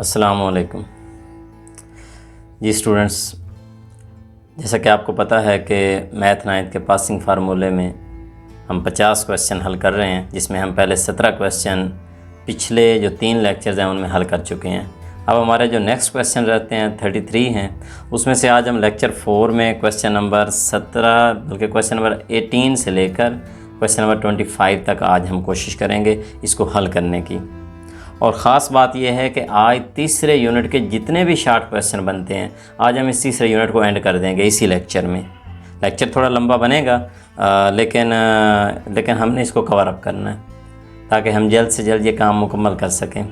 अस्सलामुअलैकुम जी स्टूडेंट्स, जैसा कि आपको पता है कि मैथ 9th के पासिंग फार्मूले में हम 50 क्वेश्चन हल कर रहे हैं, जिसमें हम पहले 17 क्वेश्चन पिछले जो 3 लेक्चर्स हैं उनमें हल कर चुके हैं। अब हमारे जो नेक्स्ट क्वेश्चन रहते हैं 33 हैं, उसमें से आज हम लेक्चर 4 में क्वेश्चन नंबर 17 बल्कि क्वेश्चन नंबर 18 से लेकर क्वेश्चन नंबर 25 तक आज हम कोशिश करेंगे इसको हल करने की। और ख़ास बात यह है कि आज तीसरे यूनिट के जितने भी शॉर्ट क्वेश्चन बनते हैं, आज हम इस तीसरे यूनिट को एंड कर देंगे इसी लेक्चर में। लेक्चर थोड़ा लंबा बनेगा, लेकिन हमने इसको कवर अप करना है ताकि हम जल्द से जल्द ये काम मुकम्मल कर सकें।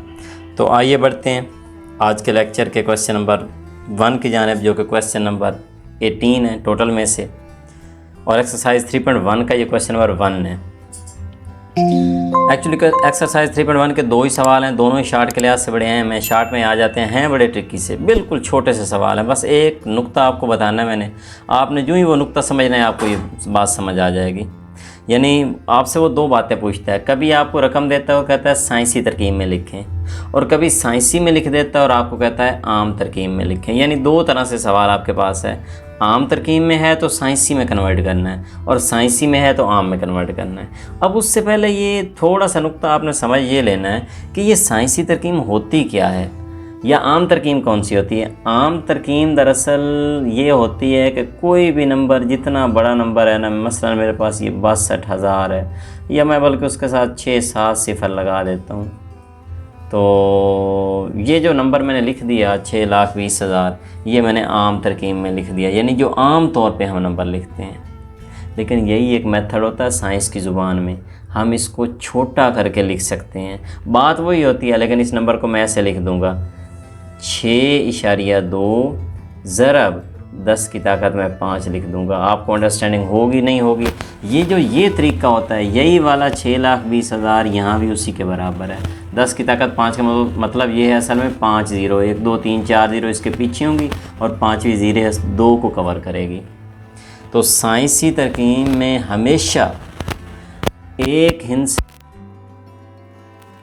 तो आइए बढ़ते हैं आज के लेक्चर के क्वेश्चन नंबर 1 की जानिब, जो कि क्वेश्चन नंबर 18 है टोटल में से, और एक्सरसाइज 3.1 का ये क्वेश्चन नंबर 1 है। एक्चुअली एक्सरसाइज 3.1 के 2 ही सवाल हैं, दोनों ही शार्ट के लिहाज से बड़े हैं। मैं शार्ट में आ जाते हैं बड़े ट्रिकी से, बिल्कुल छोटे से सवाल हैं। बस एक नुक्ता आपको बताना है मैंने, आपने जो ही वो नुक्ता समझना है आपको ये बात समझ आ जाएगी। यानी आपसे वो 2 बातें पूछता है, कभी आपको रकम देता है और कहता है साइंसी तरकीब में लिखें, और कभी साइंसी में लिख देता है और आपको कहता है आम तरकीब में लिखें। यानी 2 तरह से सवाल आपके पास है। आम तरकीब में है तो साइंसी में कन्वर्ट करना है, और साइंसी में है तो आम में कन्वर्ट करना है। अब उससे पहले ये थोड़ा सा नुक्ता आपने समझ ये लेना है कि ये साइंसी तरकीब होती क्या है या आम तरकीब कौन सी होती है। आम तरकीब दरअसल ये होती है कि कोई भी नंबर, जितना बड़ा नंबर है ना, मसलन मेरे पास ये 62,000 है, या मैं बल्कि उसके साथ 6-7 सिफर लगा देता हूँ, तो ये जो नंबर मैंने लिख दिया 6,20,000, ये मैंने आम तरकीब में लिख दिया, यानी जो आम तौर पे हम नंबर लिखते हैं। लेकिन यही एक मेथड होता है साइंस की ज़ुबान में, हम इसको छोटा करके लिख सकते हैं। बात वही होती है, लेकिन इस नंबर को मैं ऐसे लिख दूँगा 6.2 ज़रब 10 की ताकत में 5 लिख दूंगा। आपको अंडरस्टैंडिंग होगी नहीं होगी। ये तरीका होता है, यही वाला 6,20,000 यहाँ भी उसी के बराबर है। 10 की ताकत 5 का मतलब ये है, असल में 5 ज़ीरो, 1 2 3 4 ज़ीरो इसके पीछे होंगी और 5वीं ज़ीरो 2 को कवर करेगी। तो साइंसी तरकीब में हमेशा एक हिंस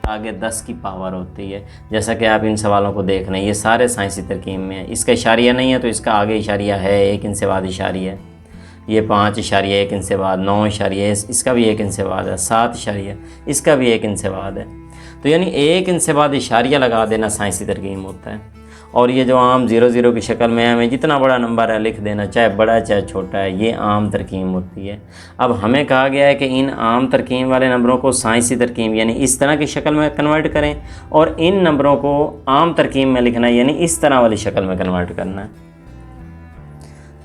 आगे 10 की पावर होती है। जैसा कि आप इन सवालों को देख रहे हैं, ये सारे साइंसी तरकीब में है। इसका इशारिया नहीं है तो इसका आगे इशारिया है, 1 इंच से बाद इशारिया है। ये 5 इशारिया 1 इंच से बाद, 9 इशारिया इसका भी 1 इंच से बाद है, 7 इशारिया इसका भी 1 इंच से बाद है। तो यानी 1 इंच से बाद इशारिया लगा देना साइंसी तरकीब होता है। और ये जो आम 0 की शक्ल में है, हमें जितना बड़ा नंबर है लिख देना, चाहे बड़ा है चाहे छोटा है, ये आम तरकीब होती है। अब हमें कहा गया है कि इन आम तरकीब वाले नंबरों को साइंसी तरकीब यानी इस तरह की शक्ल में कन्वर्ट करें, और इन नंबरों को आम तरकीब में लिखना है यानी इस तरह वाली शक्ल में कन्वर्ट करना है।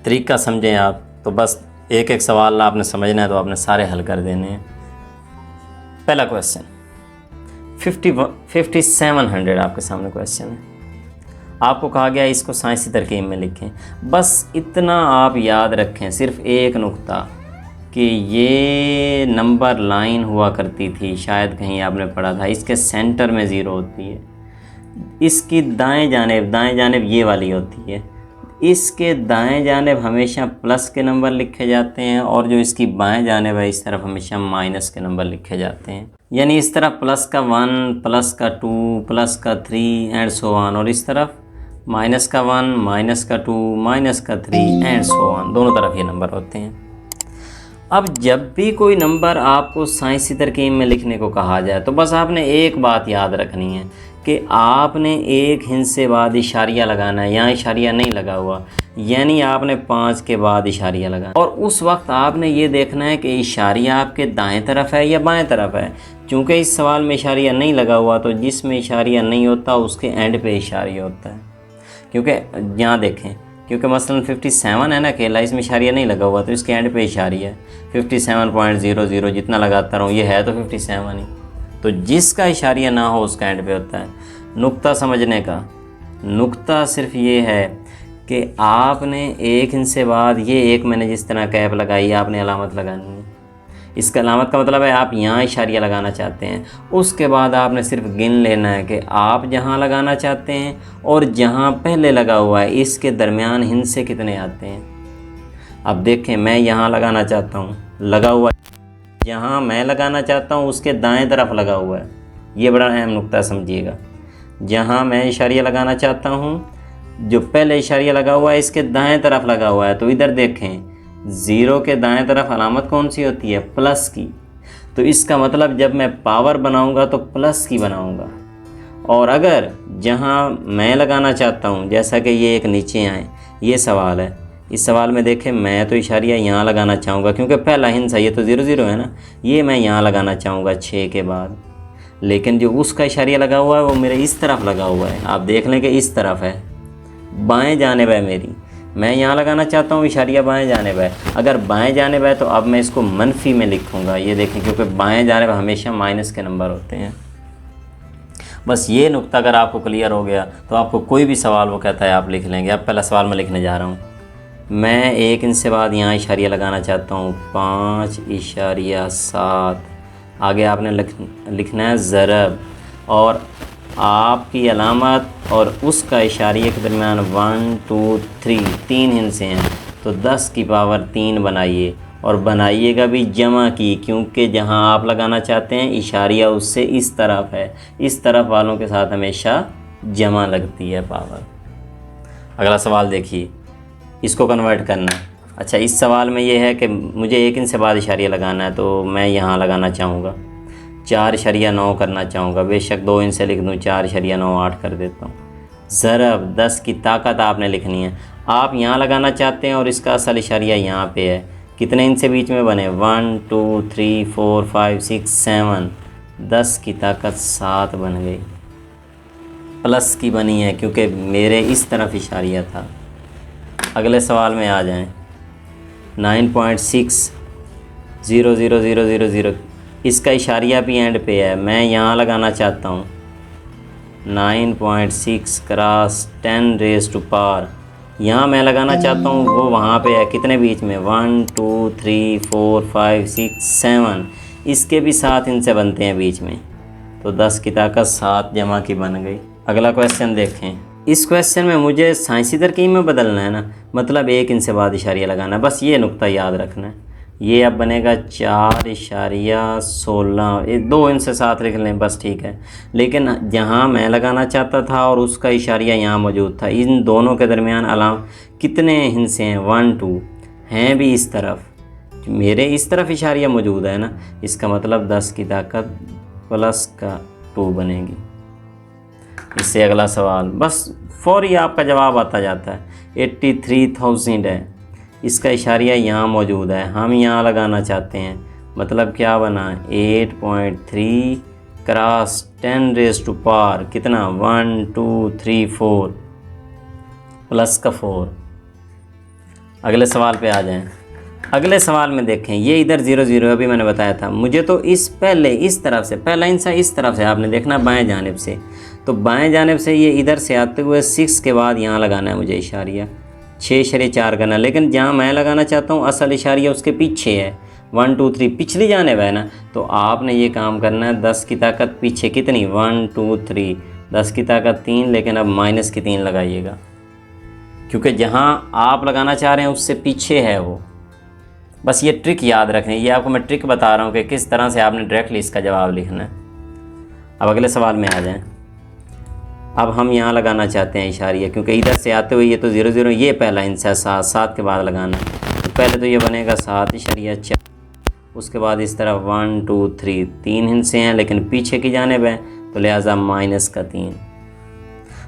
तरीका समझें आप, तो बस एक एक सवाल आपने समझना है तो आपने सारे हल कर देने हैं। पहला क्वेश्चन 5700 आपके सामने क्वेश्चन है। आपको कहा गया इसको साइंसी तरकीब में लिखें। बस इतना आप याद रखें, सिर्फ एक नुक्ता, कि ये नंबर लाइन हुआ करती थी, शायद कहीं आपने पढ़ा था, इसके सेंटर में 0 होती है, इसकी दाएं जानिब ये वाली होती है, इसके दाएं जानिब हमेशा प्लस के नंबर लिखे जाते हैं, और जो इसकी बाएं जानिब है इस तरफ हमेशा माइनस के नंबर लिखे जाते हैं। यानी इस तरफ प्लस का 1, प्लस का 2, प्लस का 3 एंड सो ऑन, और इस तरफ माइनस का 1, माइनस का 2, माइनस का 3 एंड सो ऑन, दोनों तरफ ये नंबर होते हैं। अब जब भी कोई नंबर आपको साइंसी तरकीब में लिखने को कहा जाए तो बस आपने एक बात याद रखनी है कि आपने 1 हिंस से बाद इशारिया लगाना है। यहाँ इशारिया नहीं लगा हुआ, यानी आपने 5 के बाद इशारिया लगाना, और उस वक्त आपने ये देखना है कि इशारिया आपके दाएं तरफ है या बाएं तरफ है। चूँकि इस सवाल में इशारिया नहीं लगा हुआ, तो जिसमें इशारिया नहीं होता उसके एंड पे इशारिया होता है। क्योंकि यहाँ देखें, क्योंकि मसलन 57 है ना अकेला, इसमें इशारिया नहीं लगा हुआ, तो इसके एंड पे इशारिया है। 57.00 जितना लगाता रहूँ, ये है तो 57 ही, तो जिसका इशारिया ना हो उसका एंड पे होता है। नुक्ता समझने का नुक्ता सिर्फ ये है कि आपने 1 इंच से बाद ये एक मैंने जिस तरह कैप लगाई, आपने अलामत लगानी है। इसका अलामत का मतलब है आप यहाँ इशारिया लगाना चाहते हैं, उसके बाद आपने सिर्फ गिन लेना है कि आप जहाँ लगाना चाहते हैं और जहाँ पहले लगा हुआ है इसके दरमियान हिंसे कितने आते हैं। अब देखें, मैं यहाँ लगाना चाहता हूँ, लगा हुआ है, जहाँ मैं लगाना चाहता हूँ उसके दाएं तरफ लगा हुआ है। ये बड़ा अहम नुक्ता समझिएगा। जहाँ मैं इशारिया लगाना चाहता हूँ, जो पहले इशारिया लगा हुआ है इसके दाएं तरफ लगा हुआ है, तो इधर देखें 0 के दाएं तरफ अलामत कौन सी होती है? प्लस की। तो इसका मतलब जब मैं पावर बनाऊंगा तो प्लस की बनाऊंगा। और अगर जहां मैं लगाना चाहता हूं, जैसा कि ये एक नीचे आए, ये सवाल है, इस सवाल में देखें मैं तो इशारिया यहाँ लगाना चाहूँगा क्योंकि पहला हिंसा ये तो 0 0 है ना, ये मैं यहाँ लगाना चाहूँगा 6 के बाद। लेकिन जो उसका इशारिया लगा हुआ है वो मेरे इस तरफ लगा हुआ है, आप देख लें कि इस तरफ है, बाएं जानिब है मेरी। मैं यहाँ लगाना चाहता हूँ, इशारिया बाएं जानिब है। अगर बाएं जानिब है तो अब मैं इसको मनफी में लिखूँगा, ये देखें, क्योंकि बाएं जानिब हमेशा माइनस के नंबर होते हैं। बस ये नुक्ता अगर आपको क्लियर हो गया तो आपको कोई भी सवाल वो कहता है आप लिख लेंगे। अब पहला सवाल मैं लिखने जा रहा हूँ। मैं 1 इंच से बाद यहाँ इशारिया लगाना चाहता हूँ 5.7। आगे आपने लिखना है ज़रब, और आपकी अलामत और उसका इशारिये के दरमियान 1 2 3 3 हिस्से हैं, तो 10 की पावर 3 बनाइए, और बनाइएगा भी जमा की, क्योंकि जहां आप लगाना चाहते हैं इशारिया उससे इस तरफ है, इस तरफ वालों के साथ हमेशा जमा लगती है पावर। अगला सवाल देखिए, इसको कन्वर्ट करना है। अच्छा, इस सवाल में ये है कि मुझे 1 इंच से बाद इशारिया लगाना है, तो मैं यहाँ लगाना चाहूँगा 4.9 करना चाहूँगा। बेशक 2 इंच से लिख दूँ, 4.9 8 कर देता हूँ। ज़रब 10 की ताकत आपने लिखनी है। आप यहाँ लगाना चाहते हैं और इसका असल इशारिया यहाँ पे है। कितने इंच से बीच में बने? 1 2 3 4 5 6 7। 10 की ताकत 7 बन गई, प्लस की बनी है क्योंकि मेरे इस तरफ इशारिया था। अगले सवाल में आ जाएं। 9.6000000, इसका इशारिया भी एंड पे है, मैं यहाँ लगाना चाहता हूँ 9.6 क्रॉस 10 रेज़ टू पावर। यहाँ मैं लगाना चाहता हूँ, वो वहाँ पे है, कितने बीच में? 1 2 3 4 5 6 7। इसके भी 7 इनसे बनते हैं बीच में, तो 10 की ताकत 7 जमा की बन गई। अगला क्वेश्चन देखें। इस क्वेश्चन में मुझे साइंसी तरकीब में बदलना है ना, मतलब 1 इंच से बाद इशारिया लगाना है, बस ये नुक्ता याद रखना है। ये अब बनेगा 4.16, 2 इंच से 7 लिख लें बस, ठीक है। लेकिन जहाँ मैं लगाना चाहता था और उसका इशारिया यहाँ मौजूद था, इन दोनों के दरमियान अलाम कितने हिस्से हैं? 1 2 हैं भी इस तरफ, मेरे इस तरफ इशारिया मौजूद है ना, इसका मतलब 10 की ताकत प्लस का 2 बनेगी। इससे अगला सवाल, बस फौरी आपका जवाब आता जाता है। 83,000 है, इसका इशारिया यहाँ मौजूद है, हम यहाँ लगाना चाहते हैं, मतलब क्या बना? 8.3 क्रॉस 10 रेज़ टू पावर, कितना? 1 2 3 4 प्लस का 4। अगले सवाल पे आ जाएं। अगले सवाल में देखें, ये इधर 0 0 अभी मैंने बताया था, मुझे तो इस पहले इस तरफ से, पहला इंसा इस तरफ से आपने देखना बाएं जानिब से, तो बाएं जानिब से ये इधर से आते हुए 6 के बाद यहाँ लगाना है मुझे इशारिया, 6.4 करना। लेकिन जहाँ मैं लगाना चाहता हूँ असल इशारिया उसके पीछे है, 1 2 3 पिछली जानिब है ना, तो आपने ये काम करना है 10 की ताकत पीछे कितनी? 1 2 3, 10 की ताकत 3, लेकिन अब माइनस की 3 लगाइएगा क्योंकि जहाँ आप लगाना चाह रहे हैं उससे पीछे है वो। बस ये ट्रिक याद रखनी, ये आपको मैं ट्रिक बता रहा हूँ कि किस तरह से आपने डायरेक्टली इसका जवाब लिखना है। अब अगले सवाल में आ जाएं। अब हम यहाँ लगाना चाहते हैं इशारिया, क्योंकि इधर से आते हुए ये तो 0 0, ये पहला इंसा 7 के बाद लगाना है, तो पहले तो ये बनेगा 7.4, उसके बाद इस तरफ 1 2 3 3 हिस्से हैं, लेकिन पीछे की जानिब है, तो लिहाजा माइनस का 3।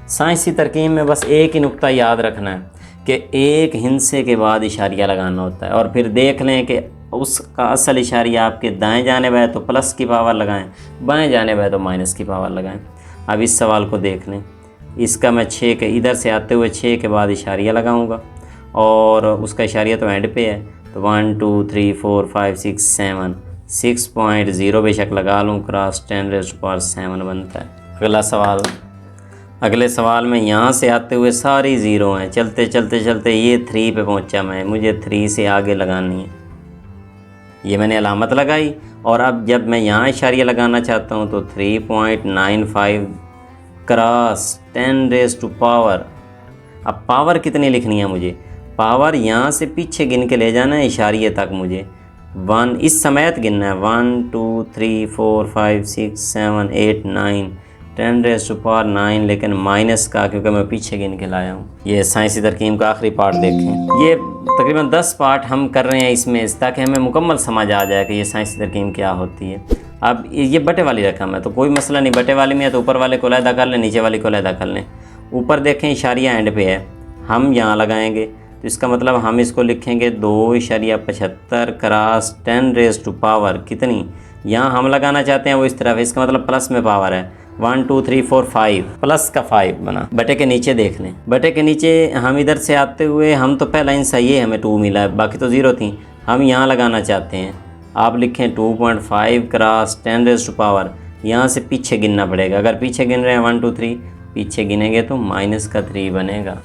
साइंसी तरकीब में बस एक ही नुक्ता याद रखना है कि एक हिस्से के बाद इशारिया लगाना होता है, और फिर देख लें कि उसका असल इशारिया आपके दाएं जानिब है तो प्लस की पावर लगाएं, बाएं जानिब है तो माइनस की पावर लगाएं। अब इस सवाल को देख लें, इसका मैं 6 के इधर से आते हुए 6 के बाद इशारिया लगाऊंगा, और उसका इशारिया तो एंड पे है, तो 1 2 3 4 5 6 7, 6.0 बेशक लगा लूँ, क्रॉस 10 रेज़ टू पावर 7 बनता है। अगला सवाल। अगले सवाल में यहाँ से आते हुए सारी 0 हैं, चलते चलते चलते ये 3 पे पहुँचा मैं, मुझे 3 से आगे लगानी है, ये मैंने अलामत लगाई, और अब जब मैं यहाँ इशारिया लगाना चाहता हूँ तो 3.95 क्रॉस 10 रेज़ टू पावर। अब पावर कितनी लिखनी है मुझे? पावर यहाँ से पीछे गिन के ले जाना है इशारिये तक, मुझे 1 इस समेत गिनना है, 1 2 3 4 5 6 7 8 9 10⁻⁹ लेकिन माइनस का, क्योंकि मैं पीछे गिन के लाया हूँ। ये साइंसी तरकीब का आखिरी पार्ट देखें। ये तकरीबन 10 पार्ट हम कर रहे हैं इसमें, ताकि हमें मुकम्मल समझ आ जाए कि ये साइंसी तरकीब क्या होती है। अब ये बटे वाली रकम है तो कोई मसला नहीं, बटे वाली में है तो ऊपर वाले को अलहदा कर लें, नीचे वाली को अलहदा कर लें। ऊपर देखें इशारिया एंड पे है, हम यहाँ लगाएंगे तो इसका मतलब हम इसको लिखेंगे 2.75 क्रॉस 10⁻, कितनी यहाँ हम लगाना चाहते हैं वो इस तरफ, इसका मतलब प्लस में पावर है 1 2 3 4 5, प्लस का 5 बना। बटे के नीचे देख लें, बटे के नीचे हम इधर से आते हुए हम तो पहला इंसा ये हमें 2 मिला है, बाकी तो 0 थी, हम यहाँ लगाना चाहते हैं। आप लिखें 2.5 क्रॉस 10⁻, यहाँ से पीछे गिनना पड़ेगा। अगर पीछे गिन रहे हैं 1 2 3, पीछे गिनेंगे तो -3 बनेगा।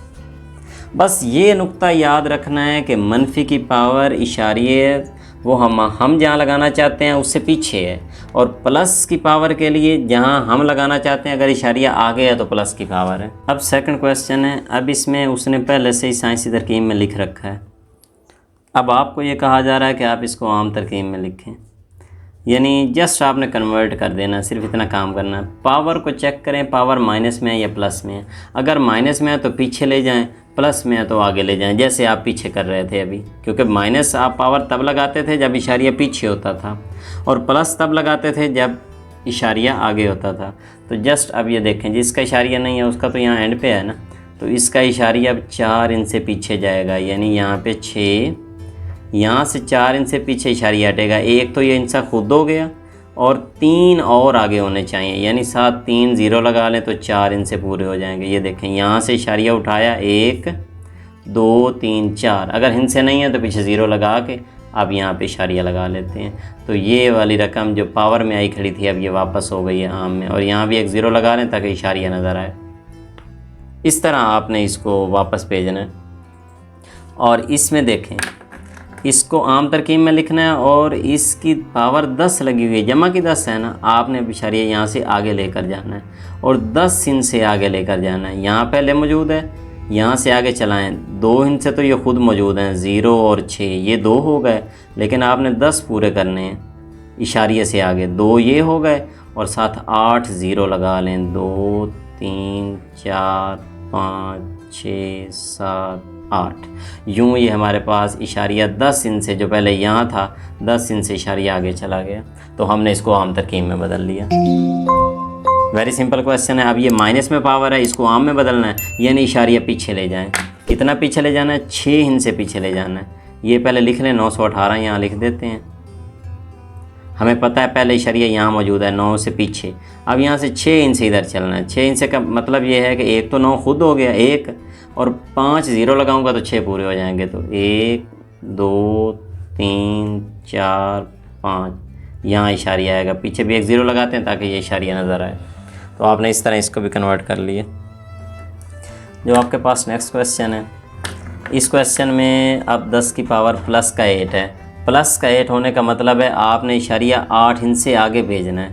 बस ये नुक्ता याद रखना है कि मनफी की पावर इशारिये वो हम जहाँ लगाना चाहते हैं उससे पीछे है, और प्लस की पावर के लिए जहाँ हम लगाना चाहते हैं अगर इशारिया आगे है तो प्लस की पावर है। अब सेकंड क्वेश्चन है, अब इसमें उसने पहले से ही साइंसी तरकीब में लिख रखा है। अब आपको ये कहा जा रहा है कि आप इसको आम तरकीब में लिखें, यानी जस्ट आपने कन्वर्ट कर देना, सिर्फ इतना काम करना है। पावर को चेक करें, पावर माइनस में है या प्लस में है। अगर माइनस में है तो पीछे ले जाएं, प्लस में है तो आगे ले जाएं, जैसे आप पीछे कर रहे थे अभी, क्योंकि माइनस आप पावर तब लगाते थे जब इशारिया पीछे होता था, और प्लस तब लगाते थे जब इशारिया आगे होता था। तो जस्ट अब ये देखें, जिसका इशारिया नहीं है उसका तो यहाँ एंड पे है ना, तो इसका इशारिया अब 4 इंच से पीछे जाएगा, यानी यहाँ पे 6, यहाँ से 4 इंच से पीछे इशारिया हटेगा। एक तो ये इंसा खुद हो गया और 3 और आगे होने चाहिए, यानी 7 3 0 लगा लें तो 4 इंच से पूरे हो जाएंगे। ये देखें, यहाँ से इशारिया उठाया 1 2 3 4, अगर इनसे नहीं है तो पीछे 0 लगा के अब यहाँ पे इशारिया लगा लेते हैं। तो ये वाली रकम जो पावर में आई खड़ी थी अब ये वापस हो गई है आम में, और यहाँ भी एक 0 लगा लें ताकि इशारिया नज़र आए। इस तरह आपने इसको वापस भेजना है। और इसमें देखें, इसको आम तरकीब में लिखना है और इसकी पावर 10 लगी हुई है, जमा की 10 है ना, आपने इशारिया यहाँ से आगे लेकर जाना है और 10 इंच से आगे लेकर जाना है। यहाँ पहले मौजूद है, यहाँ से आगे चलाएं, 2 इंच से तो ये खुद मौजूद हैं, 0 और 6 ये 2 हो गए, लेकिन आपने 10 पूरे करने हैं इशारिये से आगे। 2 ये हो गए और साथ 8 0 लगा लें, 2 3 4 5 6 7 8। यूँ ये हमारे पास इशारिया 10 इंच से, जो पहले यहाँ था 10 इंच से इशारिया आगे चला गया, तो हमने इसको आम तरकीब में बदल लिया। वेरी सिंपल क्वेश्चन है। अब ये माइनस में पावर है, इसको आम में बदलना है, यानी इशारिया पीछे ले जाएं। कितना पीछे ले जाना है? 6 इंच से पीछे ले जाना है। ये पहले लिख लें, 918 यहाँ लिख देते हैं। हमें पता है पहले इशारिया यहाँ मौजूद है 9 से पीछे। अब यहाँ से 6 इंच से इधर चलना है। 6 इंच से का मतलब ये है कि एक तो 9 खुद हो गया, एक और 5 0 लगाऊंगा तो 6 पूरे हो जाएंगे। तो 1 2 3 4 5 यहाँ इशारिया आएगा, पीछे भी एक 0 लगाते हैं ताकि ये इशारिया नज़र आए। तो आपने इस तरह इसको भी कन्वर्ट कर लिए। जो आपके पास नेक्स्ट क्वेश्चन है, इस क्वेश्चन में अब 10 की पावर प्लस का 8 है। प्लस का 8 होने का मतलब है आपने इशारिया 8 इंच से आगे भेजना है।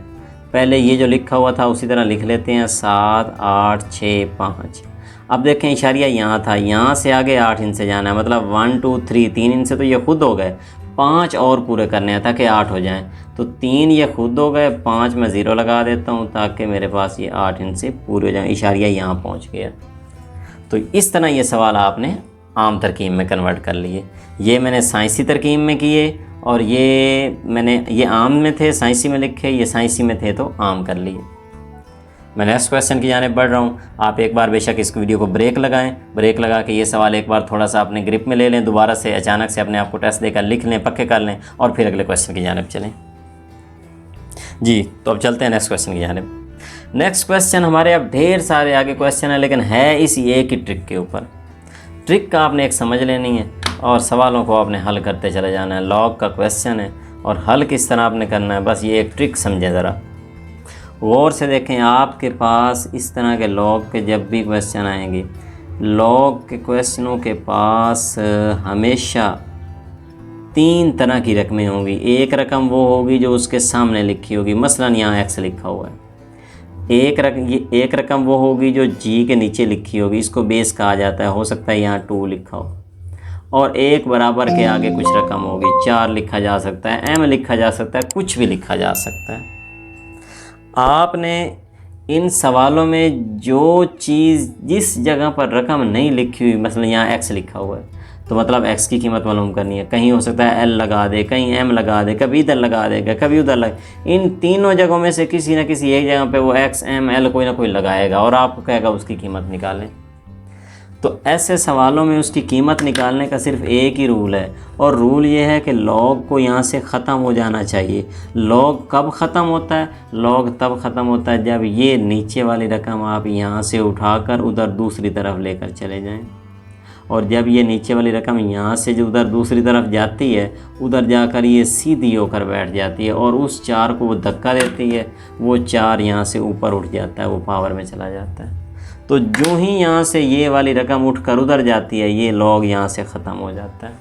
पहले ये जो लिखा हुआ था उसी तरह लिख लेते हैं, 7 8 6 5। अब देखें इशारिया यहाँ था, यहाँ से आगे 8 इंच से जाना है, मतलब 1 2 3 3 इंच से तो ये खुद हो गए, 5 और पूरे करने हैं ताकि 8 हो जाएं। तो 3 ये खुद हो गए, 5 मैं 0 लगा देता हूँ ताकि मेरे पास ये 8 इंच से पूरे हो जाएं। इशारिया यहाँ पहुँच गया। तो इस तरह ये सवाल आपने आम तरकीब में कन्वर्ट कर लिए। ये मैंने साइंसी तरकीब में किए और ये आम में थे, साइंसी में लिखे, ये साइंसी में थे तो आम कर लिए। मैं नेक्स्ट क्वेश्चन की जाने बढ़ रहा हूँ। आप एक बार बेशक इस वीडियो को ब्रेक लगाएं, ब्रेक लगा के ये सवाल एक बार थोड़ा सा अपने ग्रिप में ले लें, दोबारा से अचानक से अपने आप को टेस्ट देकर लिख लें, पक्के कर लें और फिर अगले क्वेश्चन की जानिब चलें। जी, तो अब चलते हैं नेक्स्ट क्वेश्चन की जानिब। नेक्स्ट क्वेश्चन हमारे अब ढेर सारे आगे क्वेश्चन है, लेकिन है इस एक ही ट्रिक के ऊपर। ट्रिक का आपने एक समझ लेनी है और सवालों को आपने हल करते चले जाना है। लॉग का क्वेश्चन है और हल किस तरह आपने करना है, बस ये एक ट्रिक समझें ज़रा गौर से देखें। आपके पास इस तरह के लॉग के जब भी क्वेश्चन आएंगे, लॉग के क्वेश्चनों के पास हमेशा 3 तरह की रकमें होंगी। एक रकम वो होगी जो उसके सामने लिखी होगी, मसलन यहाँ x लिखा हुआ है। एक रकम वो होगी जो जी के नीचे लिखी होगी, इसको बेस कहा जाता है, हो सकता है यहाँ 2 लिखा हो। और एक बराबर के आगे कुछ रकम होगी, 4 लिखा जा सकता है, m लिखा जा सकता है, कुछ भी लिखा जा सकता है। आपने इन सवालों में जो चीज़ जिस जगह पर रकम नहीं लिखी हुई, मसलन यहाँ एक्स लिखा हुआ है तो मतलब एक्स की कीमत मालूम करनी है। कहीं हो सकता है एल लगा दे, कहीं एम लगा दे, कभी इधर लगा देगा, कभी उधर इन तीनों जगहों में से किसी न किसी एक जगह पे वो एक्स एम एल कोई ना कोई लगाएगा और आपको कहेगा उसकी कीमत निकालें। तो ऐसे सवालों में उसकी कीमत निकालने का सिर्फ एक ही रूल है, और रूल ये है कि लॉग को यहाँ से ख़त्म हो जाना चाहिए। लॉग कब ख़त्म होता है? लॉग तब ख़त्म होता है जब ये नीचे वाली रकम आप यहाँ से उठाकर उधर दूसरी तरफ लेकर चले जाएं, और जब ये नीचे वाली रकम यहाँ से जो उधर दूसरी तरफ जाती है, उधर जाकर ये सीधी होकर बैठ जाती है और उस 4 को वो धक्का देती है, वो 4 यहाँ से ऊपर उठ जाता है, वो पावर में चला जाता है। तो जो ही यहाँ से ये वाली रकम उठकर उधर जाती है, ये लॉग यहाँ से ख़त्म हो जाता है।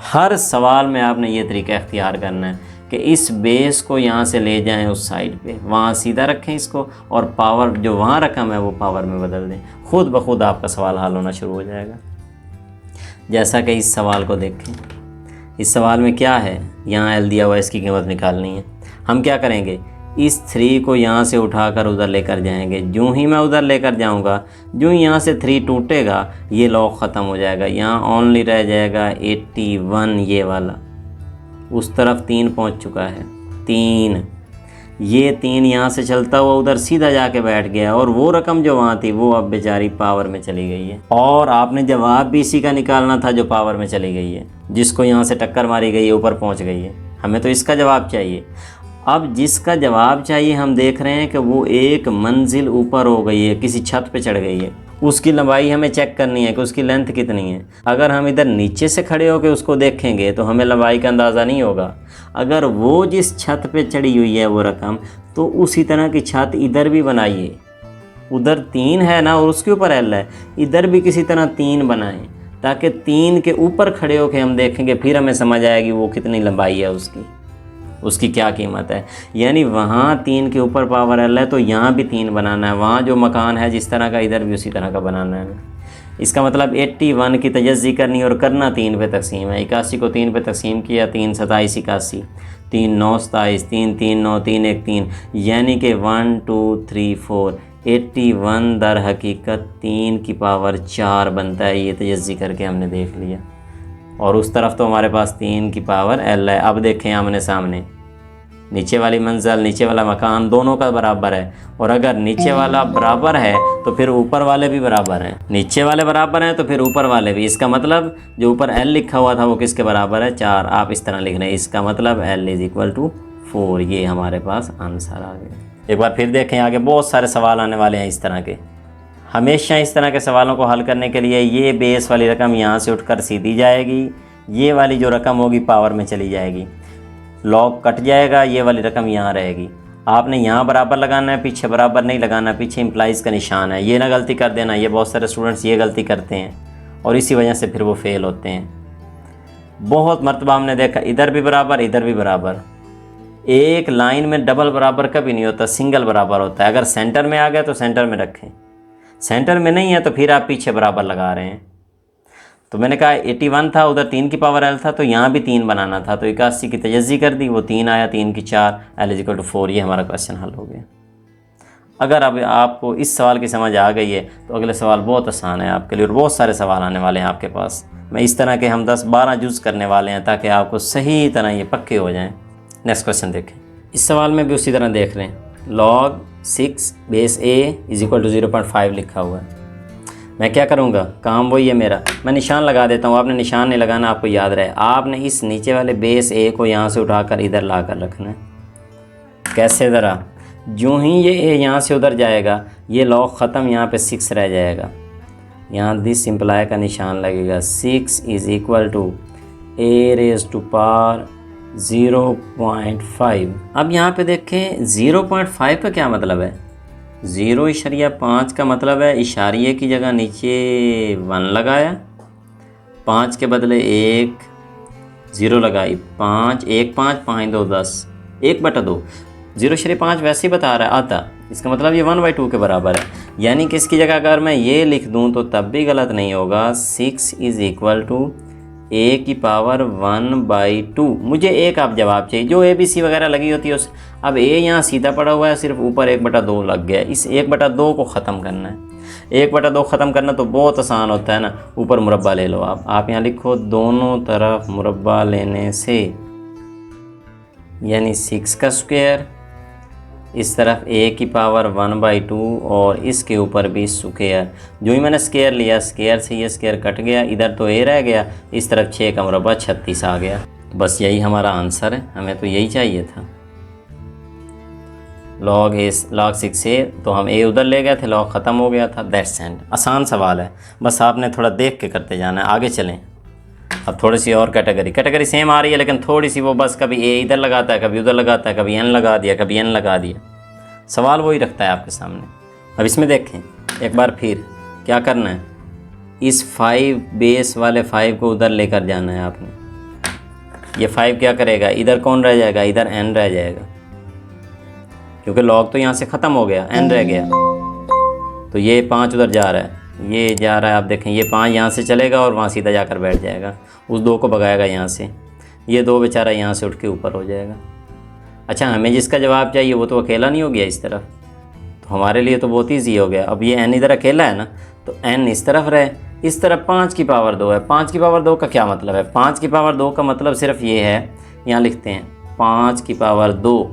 हर सवाल में आपने ये तरीका इख्तियार करना है कि इस बेस को यहाँ से ले जाएं उस साइड पे, वहाँ सीधा रखें इसको, और पावर जो वहाँ रकम है वो पावर में बदल दें। खुद ब खुद आपका सवाल हल होना शुरू हो जाएगा। जैसा कि इस सवाल को देखें, इस सवाल में क्या है, यहाँ एल दिया हुआ है, इसकी कीमत निकालनी है। हम क्या करेंगे, इस 3 को यहाँ से उठाकर उधर लेकर जाएंगे। जो ही मैं उधर लेकर जाऊँगा, जो ही यहाँ से 3 टूटेगा, ये लॉग ख़त्म हो जाएगा। यहाँ ओनली रह जाएगा 81, ये वाला। उस तरफ 3 पहुँच चुका है, 3, ये 3 यहाँ से चलता हुआ उधर सीधा जाके बैठ गया, और वो रकम जो वहाँ थी वो अब बेचारी पावर में चली गई है। और आपने जवाब भी इसी का निकालना था जो पावर में चली गई है, जिसको यहाँ से टक्कर मारी गई है, ऊपर पहुँच गई है। हमें तो इसका जवाब चाहिए। अब जिसका जवाब चाहिए, हम देख रहे हैं कि वो एक मंजिल ऊपर हो गई है, किसी छत पे चढ़ गई है। उसकी लंबाई हमें चेक करनी है कि उसकी लेंथ कितनी है। अगर हम इधर नीचे से खड़े होकर उसको देखेंगे तो हमें लंबाई का अंदाज़ा नहीं होगा। अगर वो जिस छत पे चढ़ी हुई है वो रकम, तो उसी तरह की छत इधर भी बनाइए। उधर 3 है ना, और उसके ऊपर एल है, इधर भी किसी तरह 3 बनाएं, ताकि 3 के ऊपर खड़े होकर हम देखेंगे, फिर हमें समझ आएगी वो कितनी लंबाई है, उसकी क्या कीमत है। यानी वहाँ 3 के ऊपर पावर एल है, तो यहाँ भी 3 बनाना है। वहाँ जो मकान है जिस तरह का, इधर भी उसी तरह का बनाना है। इसका मतलब 81 की तजज़ी करनी और करना 3 पे तकसीम है। 81 को 3 पे तकसीम किया, 3 27 81, 3 9 27, 3 3 9 3 1 3, यानी कि 1 2 3 4, 81 दर हकीकत 3 की पावर 4 बनता है। ये तजज़ी करके हमने देख लिया। और उस तरफ तो हमारे पास 3 की पावर एल है। अब देखें आमने सामने, नीचे वाली मंजिल, नीचे वाला मकान दोनों का बराबर है, और अगर नीचे वाला बराबर है तो फिर ऊपर वाले भी बराबर हैं। नीचे वाले बराबर हैं तो फिर ऊपर वाले भी। इसका मतलब जो ऊपर एल लिखा हुआ था वो किसके बराबर है? 4। आप इस तरह लिख रहे हैं, इसका मतलब एल इज़ इक्वल टू 4। ये हमारे पास आंसर आ गया। एक बार फिर देखें, आगे बहुत सारे सवाल आने वाले हैं इस तरह के। हमेशा इस तरह के सवालों को हल करने के लिए ये बेस वाली रकम यहाँ से उठकर सीधी जाएगी, ये वाली जो रकम होगी पावर में चली जाएगी, लॉग कट जाएगा, ये वाली रकम यहाँ रहेगी। आपने यहाँ बराबर लगाना है, पीछे बराबर नहीं लगाना, पीछे इम्प्लाइज़ का निशान है। ये ना गलती कर देना, ये बहुत सारे स्टूडेंट्स ये गलती करते हैं और इसी वजह से फिर वो फेल होते हैं। बहुत मरतबा हमने देखा, इधर भी बराबर, इधर भी बराबर। एक लाइन में डबल बराबर कभी नहीं होता, सिंगल बराबर होता है। अगर सेंटर में आ गया तो सेंटर में रखें, सेंटर में नहीं है तो फिर आप पीछे बराबर लगा रहे हैं। तो मैंने कहा 81 था, उधर 3 की पावर एल था, तो यहाँ भी 3 बनाना था, तो 81 की तजज़ी कर दी, वो 3 आया, 3 की 4, एल इज इक्वल टू 4। ये हमारा क्वेश्चन हल हो गया। अगर अब आपको इस सवाल की समझ आ गई है तो अगले सवाल बहुत आसान है आपके लिए, और बहुत सारे सवाल आने वाले हैं आपके पास। मैं इस तरह के हम 10-12 जुज़ करने वाले हैं ताकि आपको सही तरह ये पक्के हो जाएँ। नेक्स्ट क्वेश्चन देखें। इस सवाल में भी उसी तरह देख रहे हैं, log 6 base a is equal to 0.5 लिखा हुआ है। मैं क्या करूँगा, काम वही है मेरा, मैं निशान लगा देता हूँ। आपने निशान नहीं लगाना, आपको याद रहे। आपने इस नीचे वाले बेस a को यहाँ से उठाकर इधर ला कर रखना है। कैसे ज़रा, जो ही ये a यहाँ से उधर जाएगा, ये log ख़त्म, यहाँ पे 6 रह जाएगा। यहाँ दिस सिंपलाई का निशान लगेगा। 6 is equal to a raise to power 0.5। अब यहाँ पे देखें 0.5 का क्या मतलब है। 0.5 का मतलब है इशारिये की जगह नीचे 1 लगाया, 5 के बदले 1 0 लगाई, 5 1 5 5 2 10, 1/2। 0.5 वैसे ही बता रहा है आता, इसका मतलब ये 1/2 के बराबर है। यानी कि इसकी जगह अगर मैं ये लिख दूँ तो तब भी गलत नहीं होगा। 6 इज़ इक्वल टू ए की पावर 1/2। मुझे एक आप जवाब चाहिए, जो ए बी सी वगैरह लगी होती है उस। अब ए यहाँ सीधा पड़ा हुआ है, सिर्फ ऊपर 1/2 लग गया। इस 1/2 को ख़त्म करना है। 1/2 ख़त्म करना तो बहुत आसान होता है ना, ऊपर मुरब्बा ले लो आप यहाँ लिखो दोनों तरफ मुरब्बा लेने से, यानी 6 का स्क्वायर, इस तरफ ए की पावर 1/2 और इसके ऊपर भी स्क्वायर। जो ही मैंने स्क्वायर लिया, स्क्वायर से ये स्क्वायर कट गया, इधर तो ए रह गया, इस तरफ 6 का मुरब्बा 36 आ गया। बस यही हमारा आंसर है, हमें तो यही चाहिए था। log 6 ए, तो हम ए उधर ले गए थे, log ख़त्म हो गया था। That's and. आसान सवाल है, बस आपने थोड़ा देख के करते जाना है। आगे चलें। अब थोड़ी सी और कैटेगरी सेम आ रही है, लेकिन थोड़ी सी वो बस कभी ए इधर लगाता है, कभी उधर लगाता है, कभी एन लगा दिया, कभी एन लगा दिया। सवाल वही रखता है आपके सामने। अब इसमें देखें एक बार फिर क्या करना है, इस 5 बेस वाले 5 को उधर लेकर जाना है आपने। ये 5 क्या करेगा, इधर कौन रह जाएगा, इधर एन रह जाएगा, क्योंकि log तो यहाँ से ख़त्म हो गया, एन रह गया। तो ये 5 उधर जा रहा है, ये जा रहा है, आप देखें ये 5 यहाँ से चलेगा और वहाँ सीधा जाकर बैठ जाएगा, उस 2 को भगाएगा यहाँ से, ये 2 बेचारा यहाँ से उठ के ऊपर हो जाएगा। अच्छा, हमें जिसका जवाब चाहिए वो तो अकेला नहीं हो गया इस तरफ, तो हमारे लिए तो बहुत ईजी हो गया। अब ये n इधर अकेला है ना, तो n इस तरफ रहे, इस तरफ 5 की पावर 2 है। 5 की पावर 2 का क्या मतलब है, 5 की पावर 2 का मतलब सिर्फ ये है, यहाँ लिखते हैं 5 की पावर 2,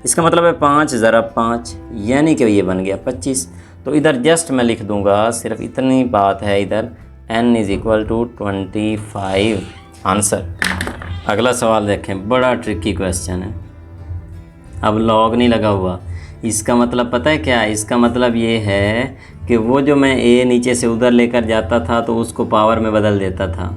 इसका मतलब है 5 ज़रब 5, यानी कि ये बन गया 25। तो इधर जस्ट मैं लिख दूंगा, सिर्फ इतनी बात है इधर, n = 25 आंसर। अगला सवाल देखें, बड़ा ट्रिकी क्वेश्चन है। अब log नहीं लगा हुआ, इसका मतलब पता है क्या है, इसका मतलब ये है कि वो जो मैं a नीचे से उधर लेकर जाता था तो उसको पावर में बदल देता था,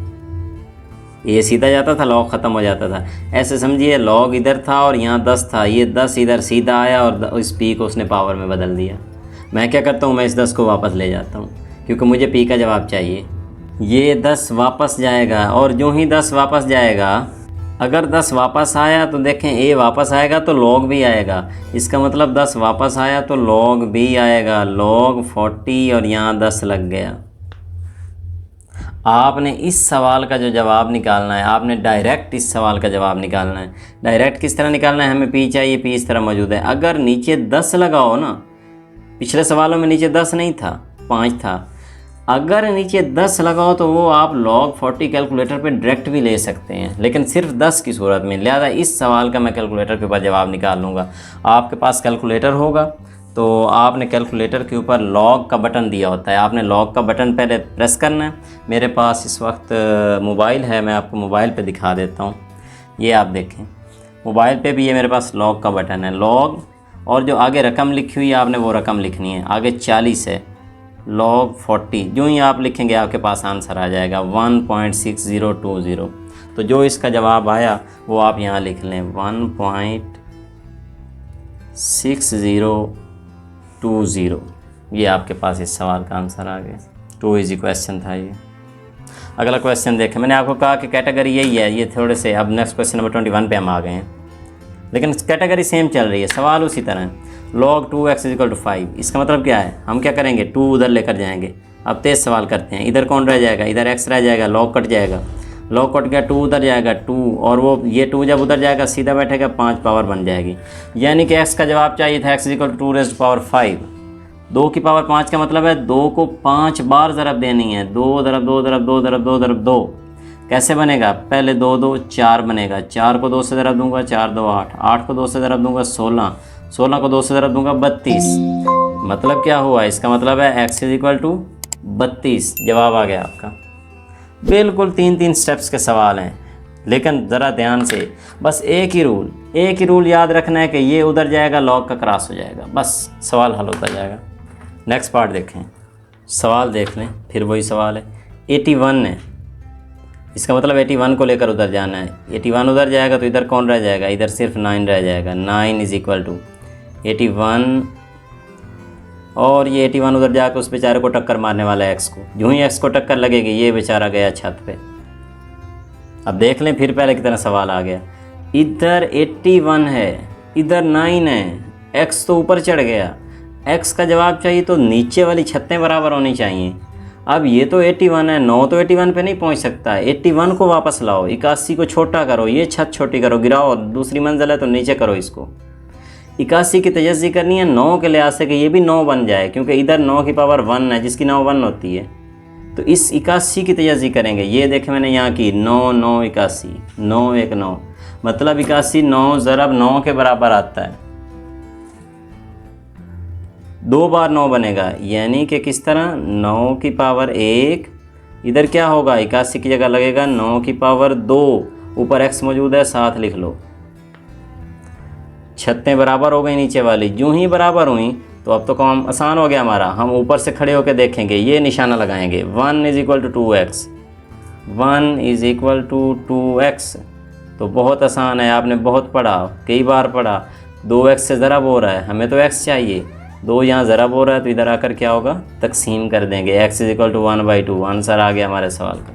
ये सीधा जाता था, log ख़त्म हो जाता था। ऐसे समझिए log इधर था और यहाँ 10 था, ये 10 इधर सीधा आया और इस p को उसने पावर में बदल दिया। मैं क्या करता हूँ, मैं इस 10 को वापस ले जाता हूँ, क्योंकि मुझे p का जवाब चाहिए। ये 10 वापस जाएगा और जो ही 10 वापस जाएगा, अगर 10 वापस आया तो देखें a वापस आएगा तो log भी आएगा, इसका मतलब 10 वापस आया तो log भी आएगा, log 40 और यहाँ 10 लग गया। आपने इस सवाल का जो जवाब निकालना है, आपने डायरेक्ट इस सवाल का जवाब निकालना है। डायरेक्ट किस तरह निकालना है, हमें p चाहिए, p इस तरह मौजूद है। अगर नीचे 10 लगाओ ना, पिछले सवालों में नीचे 10 नहीं था, 5 था, अगर नीचे 10 लगाओ तो वो आप log 40 कैलकुलेटर पे डायरेक्ट भी ले सकते हैं, लेकिन सिर्फ 10 की सूरत में। लिहाजा इस सवाल का मैं कैलकुलेटर के ऊपर जवाब निकाल लूँगा। आपके पास कैलकुलेटर होगा तो आपने कैलकुलेटर के ऊपर log का बटन दिया होता है, आपने log का बटन पहले प्रेस करना है। मेरे पास इस वक्त मोबाइल है, मैं आपको मोबाइल पे दिखा देता हूँ। ये आप देखें, मोबाइल पे भी ये मेरे पास log का बटन है, log, और जो आगे रकम लिखी हुई है आपने वो रकम लिखनी है। आगे 40 है, log 40, जो ही आप लिखेंगे आपके पास आंसर आ जाएगा 1.6020। तो जो इसका जवाब आया वो आप यहाँ लिख लें 1.6020। ये आपके पास इस सवाल का आंसर आ गया। टू इजी क्वेश्चन था ये। अगला क्वेश्चन देखें, मैंने आपको कहा कि कैटेगरी यही है, ये थोड़े से। अब नेक्स्ट क्वेश्चन नंबर 21 पे हम आ गए हैं, लेकिन कैटेगरी सेम चल रही है, सवाल उसी तरह है। log 2x = 5, इसका मतलब क्या है, हम क्या करेंगे, 2 उधर लेकर जाएंगे। अब तेज सवाल करते हैं, इधर कौन रह जाएगा, इधर x रह जाएगा, log कट जाएगा, log कट गया, 2 उधर जाएगा 2, और वो ये 2 जब उधर जाएगा सीधा बैठेगा, 5 पावर बन जाएगी। यानी कि x का जवाब चाहिए था, x = 2⁵। 2 की पावर 5 का मतलब है 2 को 5 बार ज़रब देनी है, 2 × 2 × 2 × 2 × 2। कैसे बनेगा, पहले 2 2 4 बनेगा, 4 को 2 से ज़रब दूंगा, 4 2 8, 8 को 2 से ज़रब दूंगा 16, 16 को 2 से ज़रब दूंगा 32। मतलब क्या हुआ, इसका मतलब है x = 32। जवाब आ गया आपका। बिल्कुल 3 स्टेप्स के सवाल हैं, लेकिन ज़रा ध्यान से, बस एक ही रूल याद रखना है कि ये उधर जाएगा, log का क्रॉस हो जाएगा, बस सवाल हल होता जाएगा। नेक्स्ट पार्ट देखें, सवाल देख लें, फिर वही सवाल है। 81 है, इसका मतलब 81 को लेकर उधर जाना है। 81 उधर जाएगा तो इधर कौन रह जाएगा, इधर सिर्फ 9 रह जाएगा। 9 = 81, और ये 81 उधर जाकर उस बेचारे को टक्कर मारने वाला है x को। यूँ ही x को टक्कर लगेगी, ये बेचारा गया छत पे। अब देख लें, फिर पहले की तरह सवाल आ गया। इधर 81 है, इधर 9 है, x तो ऊपर चढ़ गया। x का जवाब चाहिए तो नीचे वाली छतें बराबर होनी चाहिए। अब ये तो 81 है, 9 तो 81 पे नहीं पहुंच सकता है। 81 को वापस लाओ, 81 को छोटा करो, ये छत छोटी करो, गिराओ, दूसरी मंजिल है तो नीचे करो इसको। 81 की तजस्सी करनी है 9 के लिहाज से कि ये भी 9 बन जाए, क्योंकि इधर 9 की पावर 1 है, जिसकी 9 1 होती है। तो इस 81 की तजस्सी करेंगे। ये देखें मैंने यहाँ की 9 9 81, 9 1 9, मतलब 81 9 ज़रब 9 के बराबर आता है। 2 बार 9 बनेगा, यानी कि किस तरह 9 की पावर 1, इधर क्या होगा 81 की जगह लगेगा 9 की पावर 2, ऊपर x मौजूद है 7 लिख लो। छतें बराबर हो गई नीचे वाली, यूं ही बराबर हुई तो अब तो काम आसान हो गया हमारा। हम ऊपर से खड़े होकर देखेंगे, ये निशाना लगाएंगे 1 = 2x, 1 = 2x। तो बहुत आसान है, आपने बहुत पढ़ा, कई बार पढ़ा। 2x से ज़रब हो रहा है, हमें तो x चाहिए, 2 यहाँ ज़रब हो रहा है तो इधर आकर क्या होगा, तकसीम कर देंगे, x = 1/2। आंसर आ गया हमारे सवाल का।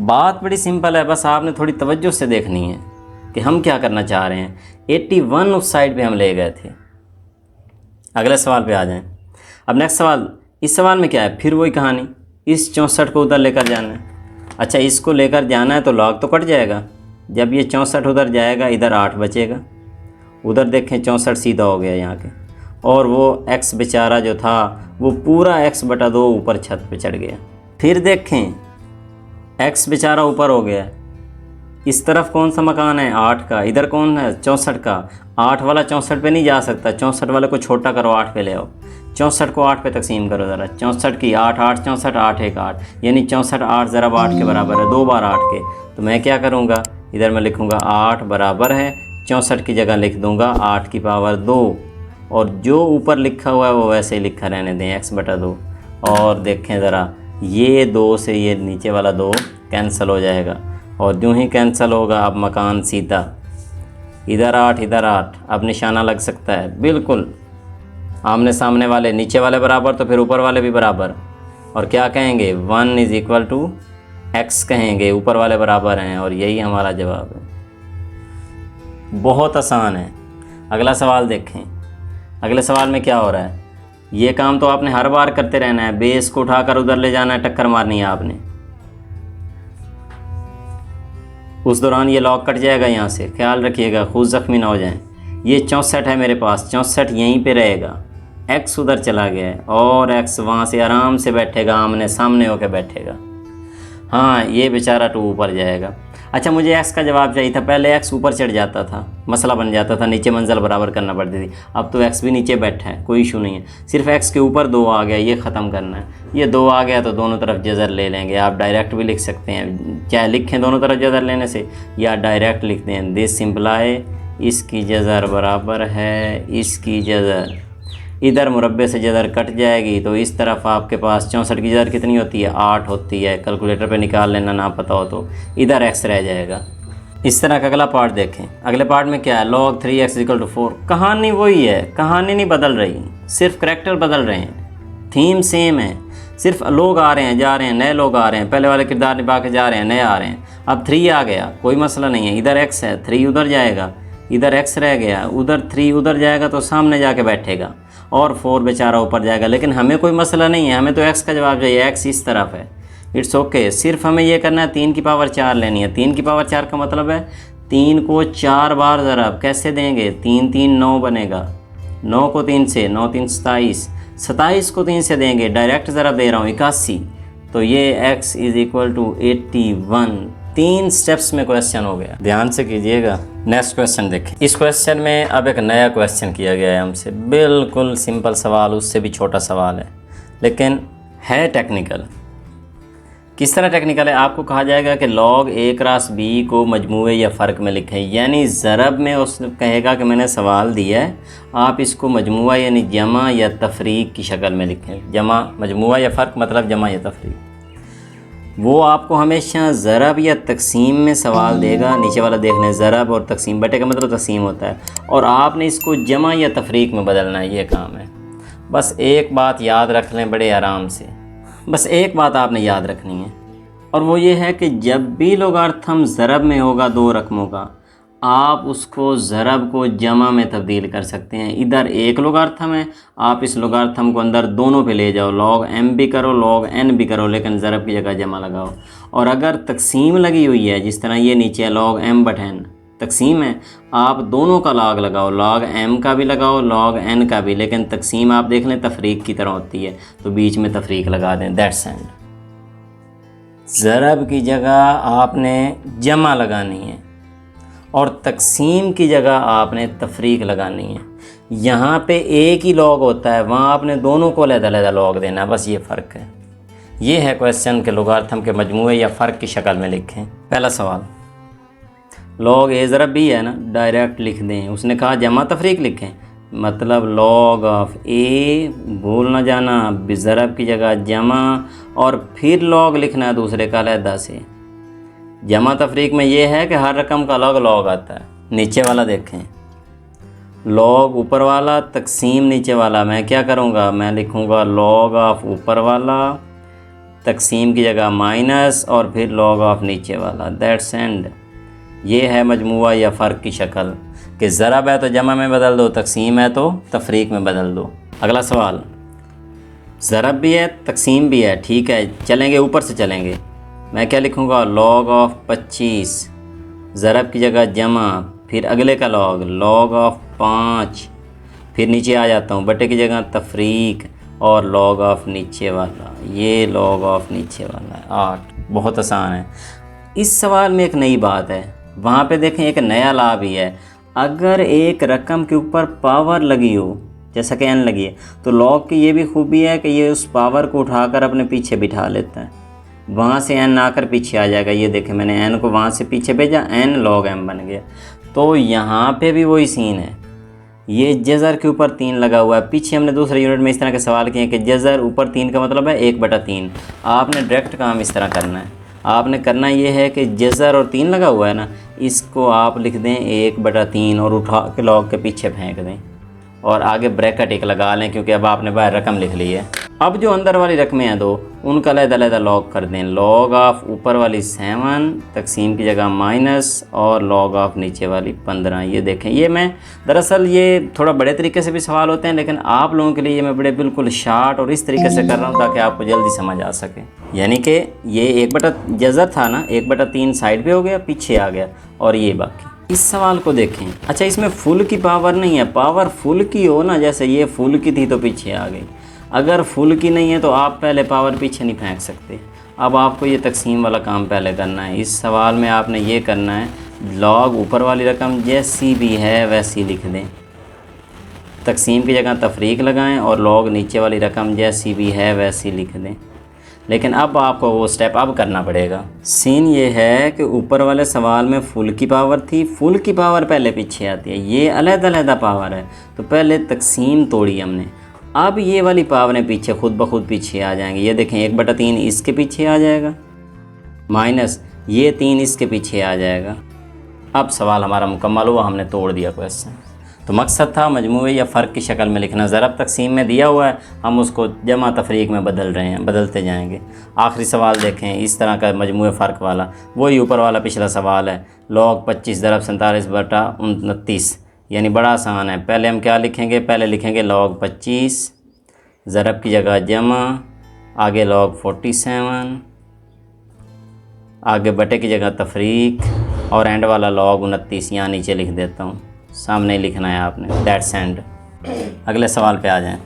बात बड़ी सिंपल है, बस आपने थोड़ी तवज्जो से देखनी है कि हम क्या करना चाह रहे हैं। 81 उस साइड पे हम ले गए थे। अगले सवाल पे आ जाएं। अब नेक्स्ट सवाल, इस सवाल में क्या है, फिर वही कहानी, इस 64 को उधर लेकर जाना है। अच्छा, इसको लेकर जाना है तो लॉग तो कट जाएगा। जब ये 64 उधर जाएगा, इधर 8 बचेगा, उधर देखें 64 सीधा हो गया यहाँ के, और वो x बेचारा जो था वो पूरा x/2 ऊपर छत पे चढ़ गया। फिर देखें x बेचारा ऊपर हो गया। इस तरफ कौन सा मकान है, 8 का, इधर कौन है 64 का। 8 वाला 64 पे नहीं जा सकता, 64 वाले को छोटा करो, 8 पे ले आओ। 64 को 8 पे तकसीम करो ज़रा, 64 की 8 8 64 8 1 8, यानी 64 8 ज़रब 8 के बराबर है, 2 बार 8 के। तो मैं क्या करूँगा, इधर मैं लिखूँगा 8 बराबर है 64 की जगह लिख दूँगा 8 की पावर 2, और जो ऊपर लिखा हुआ है वो वैसे ही लिखा रहने दें, x/2। और देखें ज़रा, ये 2 से ये नीचे वाला 2 कैंसिल हो जाएगा, और यूँ ही कैंसिल होगा। अब मकान सीधा, इधर 8 इधर 8, अब निशाना लग सकता है बिल्कुल आमने सामने वाले, नीचे वाले बराबर तो फिर ऊपर वाले भी बराबर। और क्या कहेंगे, 1 = x कहेंगे, ऊपर वाले बराबर हैं, और यही हमारा जवाब है। बहुत आसान है। अगला सवाल देखें। अगले सवाल में क्या हो रहा है, ये काम तो आपने हर बार करते रहना है, बेस को उठाकर उधर ले जाना है, टक्कर मारनी है आपने। उस दौरान ये लॉक कट जाएगा यहाँ से, ख्याल रखिएगा, खुद ज़ख्मी ना हो जाएं। ये 64 है मेरे पास, 64 यहीं पे रहेगा, x उधर चला गया है, और x वहाँ से आराम से बैठेगा, आमने सामने होकर बैठेगा। हाँ, ये बेचारा 2 ऊपर जाएगा। अच्छा, मुझे x का जवाब चाहिए था, पहले x ऊपर चढ़ जाता था, मसला बन जाता था, नीचे मंजिल बराबर करना पड़ती थी। अब तो x भी नीचे बैठा है, कोई इशू नहीं है, सिर्फ x के ऊपर 2 आ गया, ये ख़त्म करना है। ये 2 आ गया तो दोनों तरफ जज़र ले लेंगे। आप डायरेक्ट भी लिख सकते हैं, चाहे लिखें दोनों तरफ जज़र लेने से, या डायरेक्ट लिखते हैं, दिस सिंपलाई, इसकी जज़र बराबर है इसकी जज़र। इधर मुरब्बे से जज़र कट जाएगी तो इस तरफ आपके पास 64 की जज़र कितनी होती है, 8 होती है। कैलकुलेटर पे निकाल लेना, ना पता हो तो। इधर x रह जाएगा। इस तरह का अगला पार्ट देखें। अगले पार्ट में क्या है, log 3x = 4। कहानी वही है, कहानी नहीं बदल रही, सिर्फ करैक्टर बदल रहे हैं, थीम सेम है, सिर्फ लोग आ रहे हैं जा रहे हैं, नए लोग आ रहे हैं, पहले वाले किरदार निभा के जा रहे हैं, नए आ रहे हैं। अब 3 आ गया, कोई मसला नहीं है, इधर x है, 3 उधर जाएगा, इधर x रह गया, उधर 3 उधर जाएगा तो सामने जाके बैठेगा, और 4 बेचारा ऊपर जाएगा। लेकिन हमें कोई मसला नहीं है, हमें तो x का जवाब चाहिए, x इस तरफ है, इट्स ओके। सिर्फ हमें ये करना है 3 की पावर 4 लेनी है। 3 की पावर 4 का मतलब है 3 को 4 बार ज़रब कैसे देंगे, 3 3 9 बनेगा, 9 को 3 से, 9 3 27, 27 को 3 से देंगे, डायरेक्ट ज़रब दे रहा हूँ 81। तो ये x = 81। 3 स्टेप्स में क्वेश्चन हो गया, ध्यान से कीजिएगा। नेक्स्ट क्वेश्चन देखें। इस क्वेश्चन में अब एक नया क्वेश्चन किया गया है हमसे, बिल्कुल सिंपल सवाल, उससे भी छोटा सवाल है, लेकिन है टेक्निकल। किस तरह टेक्निकल है, आपको कहा जाएगा कि log a/b को मजमूए या फ़र्क में लिखें, यानी ज़रब में उसने कहेगा कि मैंने सवाल दिया है, आप इसको मजमूआ यानी जमा या तफरीक की शक्ल में लिखें। जमा, मजमूआ या फ़र्क मतलब जमा या तफरीक। वो आपको हमेशा ज़रब या तकसीम में सवाल देगा, नीचे वाला देखने ज़रब और तकसीम, बटे का मतलब तकसीम होता है, और आपने इसको जमा या तफरीक में बदलना है, ये काम है। बस एक बात याद रख लें बड़े आराम से, बस एक बात आपने याद रखनी है, और वो ये है कि जब भी लोगारिथम ज़रब में होगा 2 रकमों का, आप उसको ज़रब को जमा में तब्दील कर सकते हैं। इधर एक लोगार्थम है, आप इस लोगार्थम को अंदर दोनों पे ले जाओ, log m भी करो log n भी करो, लेकिन ज़रब की जगह जमा लगाओ। और अगर तकसीम लगी हुई है, जिस तरह ये नीचे है log m बट n तकसीम है, आप दोनों का log लगाओ, log m का भी लगाओ log n का भी, लेकिन तकसीम आप देख लें तफरीक की तरह होती है, तो बीच में तफरीक लगा दें। That's and. ज़रब की जगह आपने जमा लगानी है और तकसीम की जगह आपने तफरीक लगानी है। यहाँ पे एक ही लॉग होता है, वहाँ आपने दोनों को अलग-अलग लॉग देना है, बस ये फ़र्क है। ये है क्वेश्चन के लोगार्थम के मजमूए या फ़र्क की शक्ल में लिखें। पहला सवाल, लॉग ए ज़रब बी है ना, डायरेक्ट लिख दें। उसने कहा जमा तफरीक लिखें, मतलब लॉग ऑफ ए, भूल ना जाना ज़रब की जगह जमा, और फिर लॉग लिखना है दूसरे का अलहदा से। जमा तफरीक में ये है कि हर रकम का अलग लॉग आता है। नीचे वाला देखें, लॉग ऊपर वाला, तकसीम नीचे वाला। मैं क्या करूँगा, मैं लिखूँगा लॉग ऑफ ऊपर वाला, तकसीम की जगह माइनस, और फिर लॉग ऑफ नीचे वाला। That's and. ये है मजमुआ या फ़र्क की शक्ल कि ज़रब है तो जमा में बदल दो, तकसीम है तो तफरीक में बदल दो। अगला सवाल, ज़रब भी है तकसीम भी है, ठीक है, चलेंगे ऊपर से चलेंगे। मैं क्या लिखूँगा, लॉग ऑफ 25, ज़रब की जगह जमा, फिर अगले का लॉग ऑफ 5, फिर नीचे आ जाता हूँ, बटे की जगह तफरीक, और लॉग ऑफ नीचे वाला। ये लॉग ऑफ नीचे वाला है 8। बहुत आसान है। इस सवाल में एक नई बात है, वहाँ पे देखें एक नया लाभ भी है। अगर एक रकम के ऊपर पावर लगी हो, जैसा कि n लगी है, तो लॉग की ये भी खूबी है कि ये उस पावर को उठाकर अपने पीछे बिठा लेता है, वहाँ से n आकर पीछे आ जाएगा। ये देखें मैंने n को वहाँ से पीछे भेजा, n log m बन गया। तो यहाँ पे भी वही सीन है, ये जज़र के ऊपर 3 लगा हुआ है। पीछे हमने दूसरे यूनिट में इस तरह के सवाल किए कि जज़र ऊपर 3 का मतलब है 1/3। आपने डायरेक्ट काम इस तरह करना है। आपने करना ये है कि जज़र और 3 लगा हुआ है ना, इसको आप लिख दें 1/3 और उठा के लॉग के पीछे फेंक दें, और आगे ब्रैकेट एक लगा लें, क्योंकि अब आपने बाहर रकम लिख ली है। अब जो अंदर वाली रकमें हैं दो, उनका अलग-अलग लॉग कर दें। लॉग ऑफ ऊपर वाली 7, तकसीम की जगह माइनस, और लॉग ऑफ नीचे वाली 15। ये देखें, ये मैं दरअसल ये थोड़ा बड़े तरीके से भी सवाल होते हैं, लेकिन आप लोगों के लिए ये मैं बड़े बिल्कुल शार्ट और इस तरीके से कर रहा हूँ ताकि आपको जल्दी समझ आ सके। यानी कि ये 1 जज़र था ना, 1/3 साइड पे हो गया, पीछे आ गया, और ये बाकी। इस सवाल को देखें, अच्छा इसमें फुल की पावर नहीं है, पावर फुल की हो ना, जैसे ये फुल की थी तो पीछे आ गई। अगर फुल की नहीं है तो आप पहले पावर पीछे नहीं फेंक सकते। अब आपको ये तकसीम वाला काम पहले करना है। इस सवाल में आपने ये करना है, लॉग ऊपर वाली रकम जैसी भी है वैसी लिख दें, तकसीम की जगह तफरीक लगाएं, और लॉग नीचे वाली रकम जैसी भी है वैसी लिख दें। लेकिन अब आपको वो स्टेप अब करना पड़ेगा। सीन ये है कि ऊपर वाले सवाल में फुल की पावर थी, फुल की पावर पहले पीछे आती है, ये अलग-अलग पावर है, तो पहले तकसीम तोड़ी हमने। अब ये वाली पावरें पीछे खुद ब खुद पीछे आ जाएंगी। ये देखें 1/3 इसके पीछे आ जाएगा, माइनस ये 3 इसके पीछे आ जाएगा। अब सवाल हमारा मुकम्मल हुआ, हमने तोड़ दिया क्वेश्चन। तो मकसद था मजमूए या फ़र्क की शक्ल में लिखना। ज़रब तकसीम में दिया हुआ है, हम उसको जमा तफरीक में बदल रहे हैं, बदलते जाएंगे। आखिरी सवाल देखें, इस तरह का मजमूए फ़र्क वाला, वही ऊपर वाला पिछला सवाल है। लॉग 25 ज़रब 47/29, यानी बड़ा आसान है। पहले हम क्या लिखेंगे, पहले लिखेंगे लॉग 25, ज़रब की जगह जमा, आगे लॉग 47, आगे बटे की जगह तफरीक, और एंड वाला लॉग 29 यहाँ नीचे लिख देता हूँ, सामने लिखना है आपने। That's and. अगले सवाल पे आ जाएं।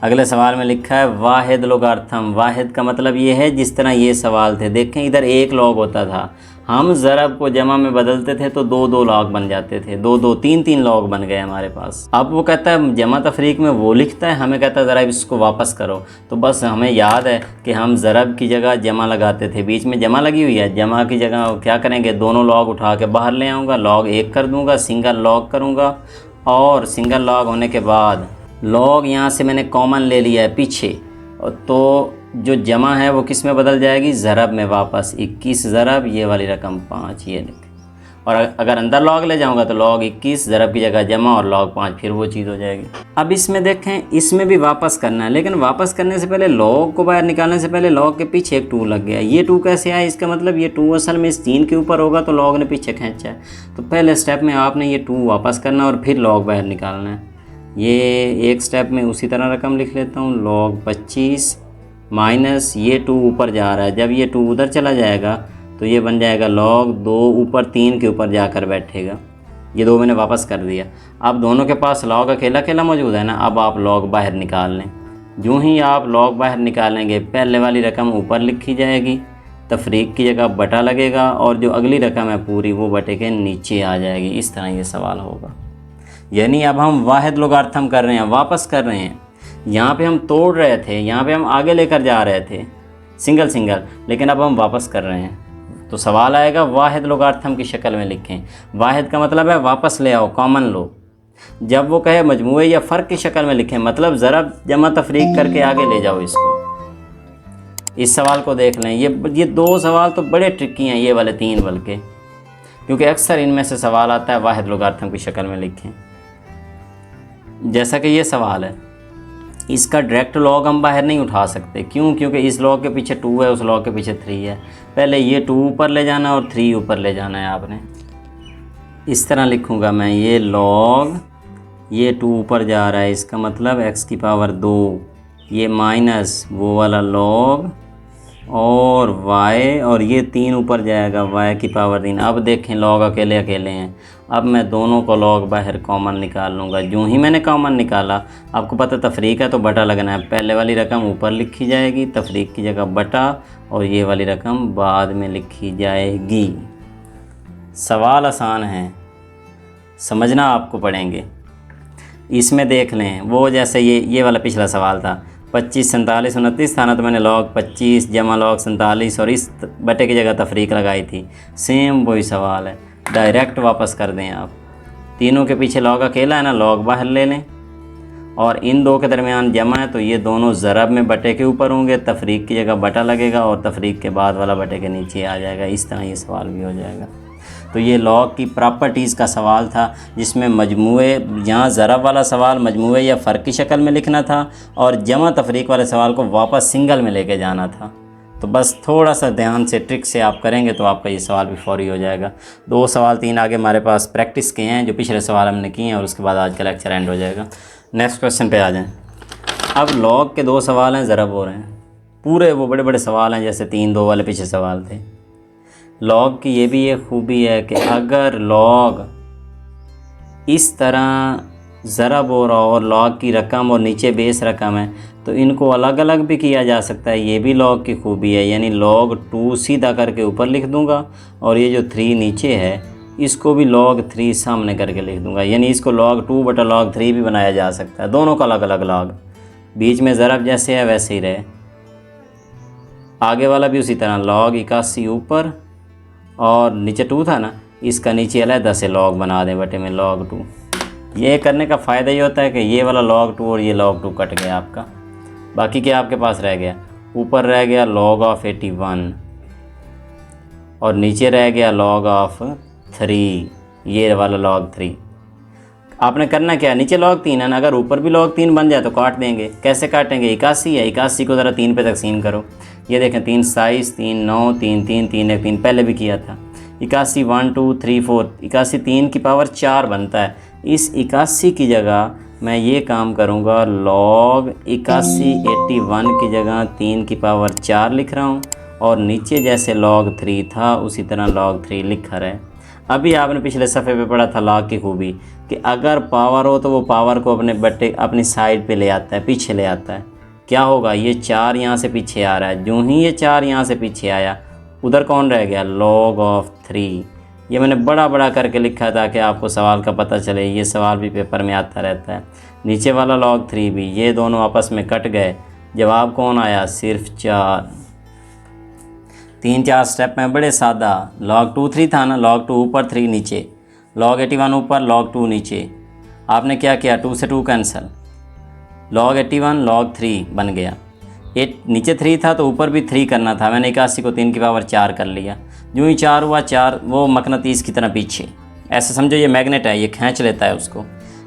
अगले सवाल में लिखा है वाहिद लोगार्थम। वाहिद का मतलब ये है, जिस तरह ये सवाल थे, देखें इधर एक लॉग होता था, हम ज़रब को जमा में बदलते थे तो 2-2 लॉग बन जाते थे, 2-2 3-3 लॉग बन गए हमारे पास। अब वो कहता है जमा तफरीक में वो लिखता है, हमें कहता है ज़रा इसको वापस करो। तो बस हमें याद है कि हम ज़रब की जगह जमा लगाते थे, बीच में जमा लगी हुई है, जमा की जगह क्या करेंगे, दोनों लॉग उठा के बाहर ले आऊँगा, लॉग 1 कर दूँगा, सिंगल लॉग करूँगा, और सिंगल लॉग होने के बाद लॉग यहाँ से मैंने कॉमन ले लिया है पीछे, तो जो जमा है वो किस में बदल जाएगी, ज़रब में वापस। 21 ज़रब ये वाली रकम 5, ये लिख, और अगर अंदर लॉग ले जाऊंगा तो log 21 ज़रब की जगह जमा और log 5 फिर वो चीज़ हो जाएगी। अब इसमें देखें, इसमें भी वापस करना है, लेकिन वापस करने से पहले log को बाहर निकालने से पहले log के पीछे एक 2 लग गया। ये 2 कैसे आया? इसका मतलब ये 2 असल में इस 3 के ऊपर होगा तो log ने पीछे खींचा है। तो पहले स्टेप में आपने ये 2 वापस करना और फिर log बाहर निकालना है। ये एक स्टेप में उसी तरह रकम लिख लेता हूँ, log 25 माइनस ये 2 ऊपर जा रहा है, जब ये 2 उधर चला जाएगा तो ये बन जाएगा log 2 ऊपर 3 के ऊपर जाकर बैठेगा। ये 2 मैंने वापस कर दिया। अब दोनों के पास log अकेला अकेला मौजूद है ना, अब आप log बाहर निकाल लें। यूँ ही आप log बाहर निकालेंगे, पहले वाली रकम ऊपर लिखी जाएगी, तफरीक की जगह बटा लगेगा और जो अगली रकम है पूरी वो बटे के नीचे आ जाएगी। इस तरह ये सवाल होगा। यानी अब हम वाहिद लोगारिथम कर रहे हैं, वापस कर रहे हैं। यहाँ पे हम तोड़ रहे थे, यहाँ पे हम आगे लेकर जा रहे थे सिंगल सिंगल, लेकिन अब हम वापस कर रहे हैं। तो सवाल आएगा वाहिद लोगारिथम की शक्ल में लिखें। वाहिद का मतलब है वापस ले आओ, कॉमन लो। जब वो कहे मजमूए या फ़र्क की शक्ल में लिखें, मतलब ज़रब जमा तफरीक करके आगे ले जाओ इसको। इस सवाल को देख लें, ये 2 सवाल तो बड़े ट्रिकी हैं, ये वाले 3 बल्कि, क्योंकि अक्सर इनमें से सवाल आता है वाहिद लोगारिथम की शक्ल में लिखें। जैसा कि ये सवाल है, इसका डायरेक्ट log हम बाहर नहीं उठा सकते। क्यों? क्योंकि इस log के पीछे 2 है, उस log के पीछे 3 है। पहले ये 2 ऊपर ले जाना और 3 ऊपर ले जाना है आपने। इस तरह लिखूँगा मैं, ये log, ये 2 ऊपर जा रहा है, इसका मतलब x की पावर 2, ये माइनस वो वाला log और y, और ये 3 ऊपर जाएगा y की पावर 3। अब देखें log अकेले अकेले हैं। अब मैं दोनों को log बाहर कॉमन निकाल लूँगा। यूँ ही मैंने कॉमन निकाला, आपको पता तफरीक है तो बटा लगना है। पहले वाली रकम ऊपर लिखी जाएगी, तफरीक की जगह बटा, और ये वाली रकम बाद में लिखी जाएगी। सवाल आसान है, समझना आपको पड़ेंगे। इसमें देख लें, वो जैसे ये वाला पिछला सवाल था, 25 47 29 था ना, तो मैंने log 25 जमा log 47 और इस बटे की जगह तफरीक लगाई थी। सेम वही सवाल है, डायरेक्ट वापस कर दें आप। तीनों के पीछे log अकेला है ना, log बाहर ले लें और इन 2 के दरमियान जमा है तो ये दोनों ज़रब में बटे के ऊपर होंगे, तफरीक की जगह बटा लगेगा और तफरीक के बाद वाला बटे के नीचे आ जाएगा। इस तरह ये सवाल भी हो जाएगा। तो ये log की प्रॉपर्टीज़ का सवाल था, जिसमें मजमूए, यहाँ ज़रब वाला सवाल मजमूए या फ़र्क की शक्ल में लिखना था और जमा तफरीक वाले सवाल को वापस सिंगल में लेके जाना था। तो बस थोड़ा सा ध्यान से ट्रिक से आप करेंगे तो आपका ये सवाल भी फौरी हो जाएगा। 2 सवाल 3 आगे हमारे पास प्रैक्टिस के हैं, जो पिछले सवाल हमने किए हैं, और उसके बाद आज का लेक्चर एंड हो जाएगा। नेक्स्ट क्वेश्चन पे आ जाएं। अब log के 2 सवाल हैं, ज़रब हो रहे हैं, पूरे वो बड़े बड़े सवाल हैं, जैसे 3-2 वाले पीछे सवाल थे। log की ये भी एक खूबी है कि अगर log इस तरह ज़रब हो रहा हो और log की रकम और नीचे बेस रकम है तो इनको अलग अलग भी किया जा सकता है। ये भी log की खूबी है। यानी log 2 सीधा करके ऊपर लिख दूंगा और ये जो 3 नीचे है इसको भी log 3 सामने करके लिख दूंगा। यानी इसको log 2 बटा log 3 भी बनाया जा सकता है। दोनों का अलग अलग log, बीच में ज़रब जैसे है वैसे ही रहे। आगे वाला भी उसी तरह, log 81 ऊपर और नीचे 2 था ना, इसका नीचे अलग से log बना दें बटे में log 2। ये करने का फ़ायदा ये होता है कि ये वाला log 2 और ये log 2 कट गया आपका। बाकी क्या आपके पास रह गया? ऊपर रह गया log of 81 और नीचे रह गया log of 3, ये वाला log 3। आपने करना क्या है, नीचे log 3 है ना, अगर ऊपर भी log 3 बन जाए तो काट देंगे। कैसे काटेंगे? 81 है, 81 को ज़रा 3 पे तकसीम करो। ये देखें, 3 27 3 9 3 3 3 1 3, पहले भी किया था। 81 1 2 3 4, 81 3 की पावर 4 बनता है। इस 81 की जगह मैं ये काम करूँगा, log 81 81 की जगह 3 की पावर 4 लिख रहा हूँ और नीचे जैसे log 3 था उसी तरह log 3 लिखा रहे। अभी आपने पिछले सफ़े पे पढ़ा था log की खूबी कि अगर पावर हो तो वो पावर को अपने बट्टे अपनी साइड पे ले आता है, पीछे ले आता है। क्या होगा? ये 4 यहाँ से पीछे आ रहा है, जो ही ये 4 यहाँ से पीछे आया उधर कौन रह गया? log of 3। ये मैंने बड़ा बड़ा करके लिखा था कि आपको सवाल का पता चले। ये सवाल भी पेपर में आता रहता है। नीचे वाला log 3 भी, ये दोनों आपस में कट गए। जवाब कौन आया? सिर्फ 4। 3-4 स्टेप में, बड़े सादा। log 2 3 था ना, log 2 ऊपर 3 नीचे, log 81 ऊपर log 2 नीचे। आपने क्या किया? 2 से 2 कैंसिल, log 81 log 3 बन गया। 8 नीचे 3 था तो ऊपर भी 3 करना था, मैंने 81 को 3 की पावर 4 कर लिया। यूँ ही 4 हुआ, 4 वो मकनातीस की तरह पीछे, ऐसे समझो ये मैग्नेट है, ये खींच लेता है उसको,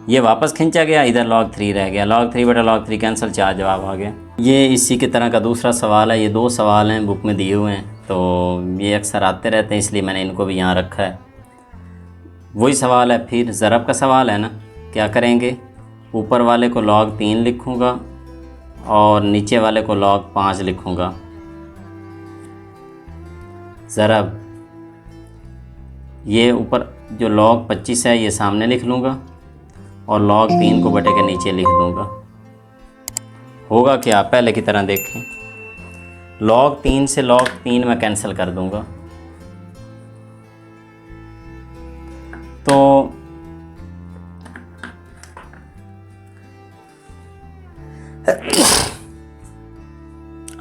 ये वापस खींचा गया, इधर log 3 रह गया, log 3 बटा log 3 कैंसिल, 4 जवाब आ गया। ये इसी की तरह का दूसरा सवाल है, ये 2 सवाल हैं बुक में दिए हुए हैं, तो ये अक्सर आते रहते हैं इसलिए मैंने इनको भी यहाँ रखा है। वही सवाल है, फिर ज़रब का सवाल है ना, क्या करेंगे, ऊपर वाले को log 3 लिखूँगा और नीचे वाले को log 5 लिखूँगा। ज़रब ये ऊपर जो log 25 है ये सामने लिख लूँगा और log 3 को बटे के नीचे लिख दूँगा। होगा क्या, पहले की तरह देखें, log 3 से log 3 मैं कैंसिल कर दूँगा, तो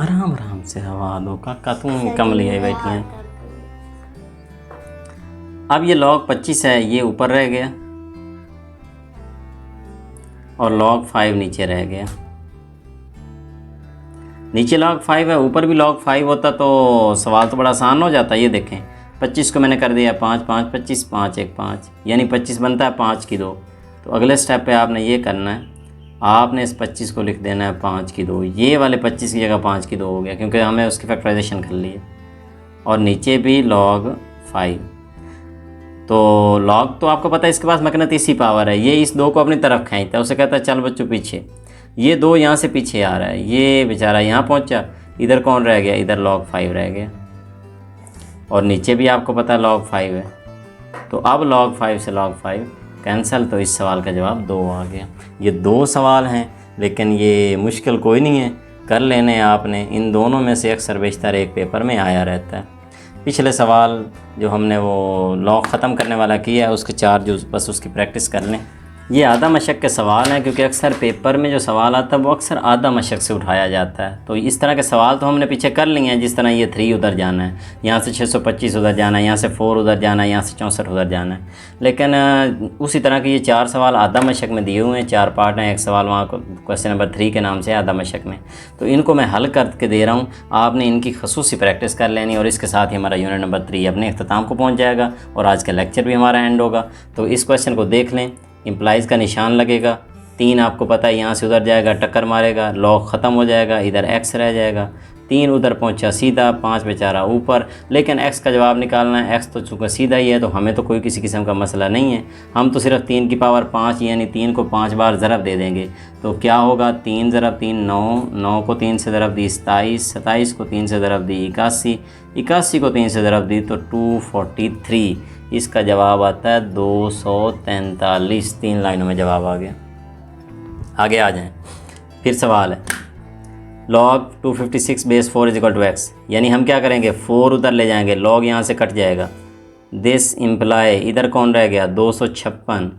आराम आराम से हवा दो काका, तुम कमली है बैठी हैं। अब ये log 25 है, ये ऊपर रह गया और log 5 नीचे रह गया। नीचे log 5 है, ऊपर भी log 5 होता तो सवाल तो बड़ा आसान हो जाता। ये देखें 25 को मैंने कर दिया 5 5 25 5 1 5, यानी 25 बनता है 5 की 2। तो अगले स्टेप पे आपने ये करना है, आपने इस 25 को लिख देना है 5 की 2, ये वाले 25 की जगह 5 की 2 हो गया क्योंकि हमें उसकी फैक्टराइजेशन कर ली है। और नीचे भी log 5, तो log तो आपको पता है इसके पास मकनातीसी पावर है, ये इस 2 को अपनी तरफ खींचता है, उसे कहता है चल बच्चों पीछे। ये 2 यहाँ से पीछे आ रहा है, ये बेचारा यहाँ पहुँचा, इधर कौन रह गया, इधर log 5 रह गया और नीचे भी आपको पता है log 5 है। तो अब log 5 से log 5 कैंसिल, तो इस सवाल का जवाब 2 आ गया। ये 2 सवाल हैं लेकिन ये मुश्किल कोई नहीं है, कर लेने आपने। इन दोनों में से अक्सर बेशतर एक पेपर में आया रहता है। पिछले सवाल जो हमने वो लॉग ख़त्म करने वाला किया है उसके 4 जो बस उसकी प्रैक्टिस कर लें। ये आधा मशक के सवाल हैं क्योंकि अक्सर पेपर में जो सवाल आता है वो अक्सर आधा मशक से उठाया जाता है। तो इस तरह के सवाल तो हमने पीछे कर लिए हैं, जिस तरह ये 3 उधर जाना है, यहाँ से 625 उधर जाना है, यहाँ से 4 उधर जाना है, यहाँ से 64 उधर जाना है। लेकिन उसी तरह के ये 4 सवाल आधा मशक में दिए हुए हैं, 4 पार्ट हैं। एक सवाल वहाँ क्वेश्चन नंबर 3 के नाम से आधा मशक में, तो इनको मैं हल करके दे रहा हूँ। आपने इनकी खसूसी प्रैक्टिस कर लेनी और इसके साथ ही हमारा यूनिट नंबर 3 अपने अख्ताम को पहुँच जाएगा और आज का लेक्चर भी हमारा एंड होगा। तो इस क्वेश्चन को देख लें, इम्प्लाइज़ का निशान लगेगा, 3 आपको पता है यहाँ से उधर जाएगा, टक्कर मारेगा, लॉग ख़त्म हो जाएगा, इधर x रह जाएगा, 3 उधर पहुँचा सीधा, 5 बेचारा ऊपर। लेकिन x का जवाब निकालना है, x तो चूँकि सीधा ही है तो हमें तो कोई किसी किस्म का मसला नहीं है, हम तो सिर्फ 3 की पावर 5 यानी 3 को 5 बार ज़रब दे देंगे। तो क्या होगा, 3 ज़रब 3 9, 9 को 3 से ज़रब दी 27, 27 को 3 से ज़रब दी 81, 81 को 3 से ज़रब दी तो 243। इसका जवाब आता है 243। 3 लाइनों में जवाब आ गया। आगे आ जाएं। फिर सवाल है log 256 base 4 is equal to x, यानी हम क्या करेंगे, 4 उधर ले जाएंगे, log यहाँ से कट जाएगा। दिस इम्प्लाई, इधर कौन रह गया 256,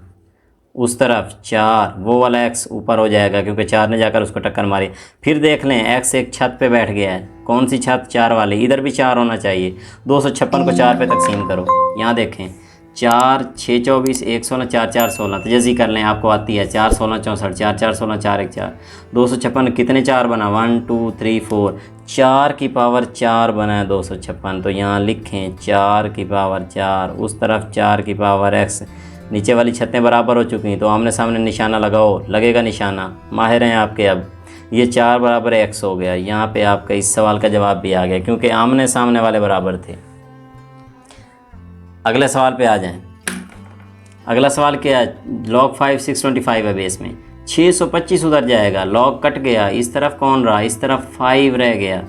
उस तरफ 4, वो वाला x ऊपर हो जाएगा क्योंकि 4 ने जाकर उसको टक्कर मारी। फिर देख लें x एक छत पे बैठ गया है, कौन सी छत, 4 वाली, इधर भी 4 होना चाहिए। 256 को 4 पे तकसीम करो, यहाँ देखें 4 6 24 1 16 4 4 16, तो जैसी कर लें आपको आती है 4 16 64, 4 4 16 4 1 4। 256 कितने 4 बना, 1 2 3 4, 4 की पावर 4 बना है 256। तो यहाँ लिखें 4 की पावर 4, उस तरफ 4 की पावर x। नीचे वाली छतें बराबर हो चुकी हैं तो आमने सामने निशाना लगाओ, लगेगा निशाना, माहिर हैं आपके। अब ये 4 बराबर x हो गया, यहाँ पे आपका इस सवाल का जवाब भी आ गया क्योंकि आमने सामने वाले बराबर थे। अगले सवाल पे आ जाएं। अगला सवाल क्या है, log 5 625 है बेस में, 625 उधर जाएगा, log कट गया, इस तरफ कौन रहा, इस तरफ 5 रह गया।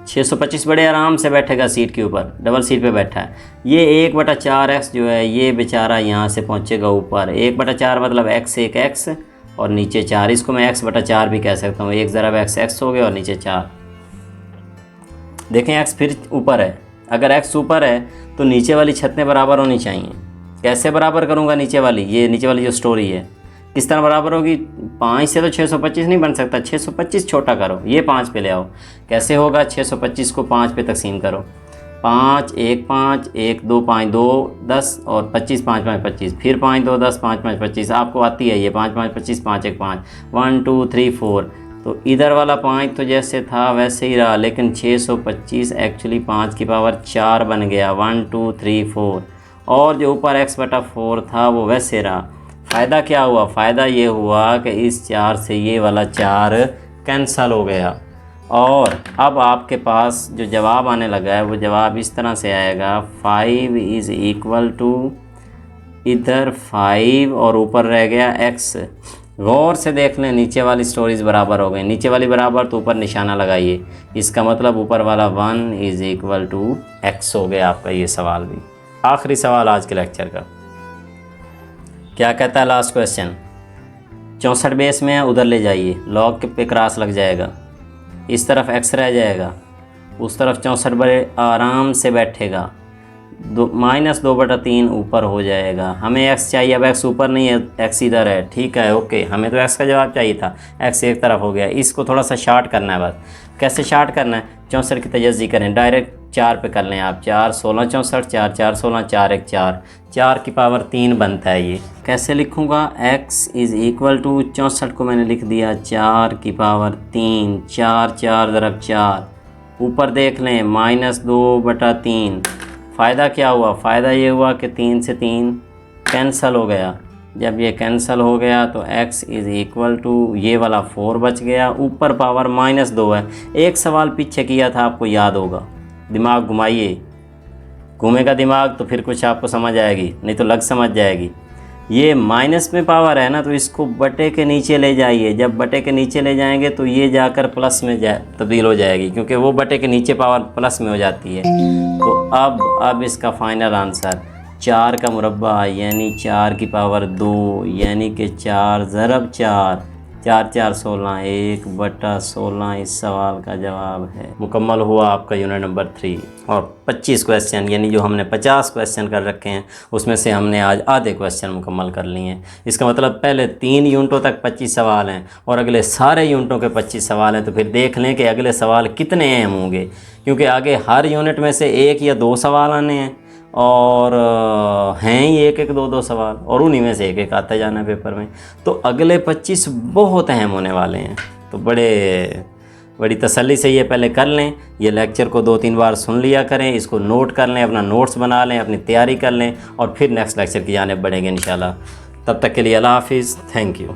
625 बड़े आराम से बैठेगा सीट के ऊपर, डबल सीट पे बैठा है। ये 1/4x जो है ये बेचारा यहाँ से पहुँचेगा ऊपर, 1/4 मतलब x 1 x और नीचे 4, इसको मैं x/4 भी कह सकता हूँ। 1 ज़रब x x हो गया और नीचे 4। देखें x फिर ऊपर है, अगर x ऊपर है तो नीचे वाली छतें बराबर होनी चाहिए। कैसे बराबर करूँगा नीचे वाली, ये नीचे वाली जो स्टोरी है किस तरह बराबर होगी, 5 से तो 625 नहीं बन सकता, 625 छोटा करो, ये 5 पे ले आओ। कैसे होगा, 625 को 5 पे तकसीम करो, 5 1 5 1 2 5 2 10 और 25 5 5 25, फिर 5 2 10 5 5 25, आपको आती है ये 5 5 25 5 1 5, 1 2 3 4, तो इधर वाला 5 तो जैसे था वैसे ही रहा, लेकिन 625 एक्चुअली 5 की पावर 4 बन गया, 1 2 3 4, और जो ऊपर x/4 था वो वैसे रहा। फ़ायदा क्या हुआ? फ़ायदा ये हुआ कि इस 4 से ये वाला 4 कैंसल हो गया। और अब आपके पास जो जवाब आने लगा है वो जवाब इस तरह से आएगा, 5 इज़ इक्वल टू इधर 5 और ऊपर रह गया x। गौर से देख लें, नीचे वाली स्टोरीज बराबर हो गई, नीचे वाली बराबर तो ऊपर निशाना लगाइए, इसका मतलब ऊपर वाला 1 इज़ इक्वल टू x हो गया आपका ये सवाल भी। आखिरी सवाल आज के लेक्चर का क्या कहता है? लास्ट क्वेश्चन 64 बेस में है, उधर ले जाइए, लॉग पे क्रॉस लग जाएगा, इस तरफ x रह जाएगा, उस तरफ 64 बड़े आराम से बैठेगा, -2/3 ऊपर हो जाएगा। हमें x चाहिए, अब x ऊपर नहीं है, x इधर है, ठीक है, ओके। हमें तो x का जवाब चाहिए था, x एक तरफ हो गया। इसको थोड़ा सा शार्ट करना है बस। कैसे शार्ट करना है? 64 की तजज़ी करें, डायरेक्ट 4 पे कर लें आप, 4 16 64, 4 4 16, 4 1 4, 4 की पावर 3 बनता है ये। कैसे लिखूँगा? x इज़ इक्वल टू 64 को मैंने लिख दिया 4 की पावर 3, 4 4 ज़रब 4, ऊपर देख लें -2/3। फ़ायदा क्या हुआ? फ़ायदा ये हुआ कि 3 से 3 कैंसल हो गया। जब ये कैंसल हो गया तो x इज़ इक्वल टू ये वाला 4 बच गया, ऊपर पावर -2 है। एक सवाल पीछे किया था, आपको याद होगा, दिमाग घुमाइए, घूमेगा दिमाग तो फिर कुछ आपको समझ आएगी, नहीं तो लग समझ जाएगी। ये माइनस में पावर है ना, तो इसको बटे के नीचे ले जाइए। जब बटे के नीचे ले जाएंगे तो ये जाकर प्लस में तब्दील हो जाएगी, क्योंकि वो बटे के नीचे पावर प्लस में हो जाती है। तो अब इसका फाइनल आंसर 4 का मुरब्बा यानी 4 की पावर 2 यानी कि 4 ज़रब 4, 4 4 16, 1/16 इस सवाल का जवाब है। मुकम्मल हुआ आपका यूनिट नंबर 3। और 25 क्वेश्चन, यानी जो हमने 50 क्वेश्चन कर रखे हैं उसमें से हमने आज आधे क्वेश्चन मुकम्मल कर लिए हैं। इसका मतलब पहले 3 यूनिटों तक 25 सवाल हैं और अगले सारे यूनिटों के 25 सवाल हैं। तो फिर देख लें कि अगले सवाल कितने अहम होंगे, क्योंकि आगे हर यूनिट में से 1 या 2 सवाल आने हैं, और हैं ही 1 1 2 2 सवाल, और उन्हीं में से 1 1 आता जाना है पेपर में। तो अगले 25 बहुत अहम होने वाले हैं। तो बड़ी तसल्ली से ये पहले कर लें, ये लेक्चर को 2-3 बार सुन लिया करें, इसको नोट कर लें, अपना नोट्स बना लें, अपनी तैयारी कर लें, और फिर नेक्स्ट लेक्चर की जानिब बढ़ेंगे इंशाल्लाह। तब तक के लिए अल्लाह हाफिज़, थैंक यू।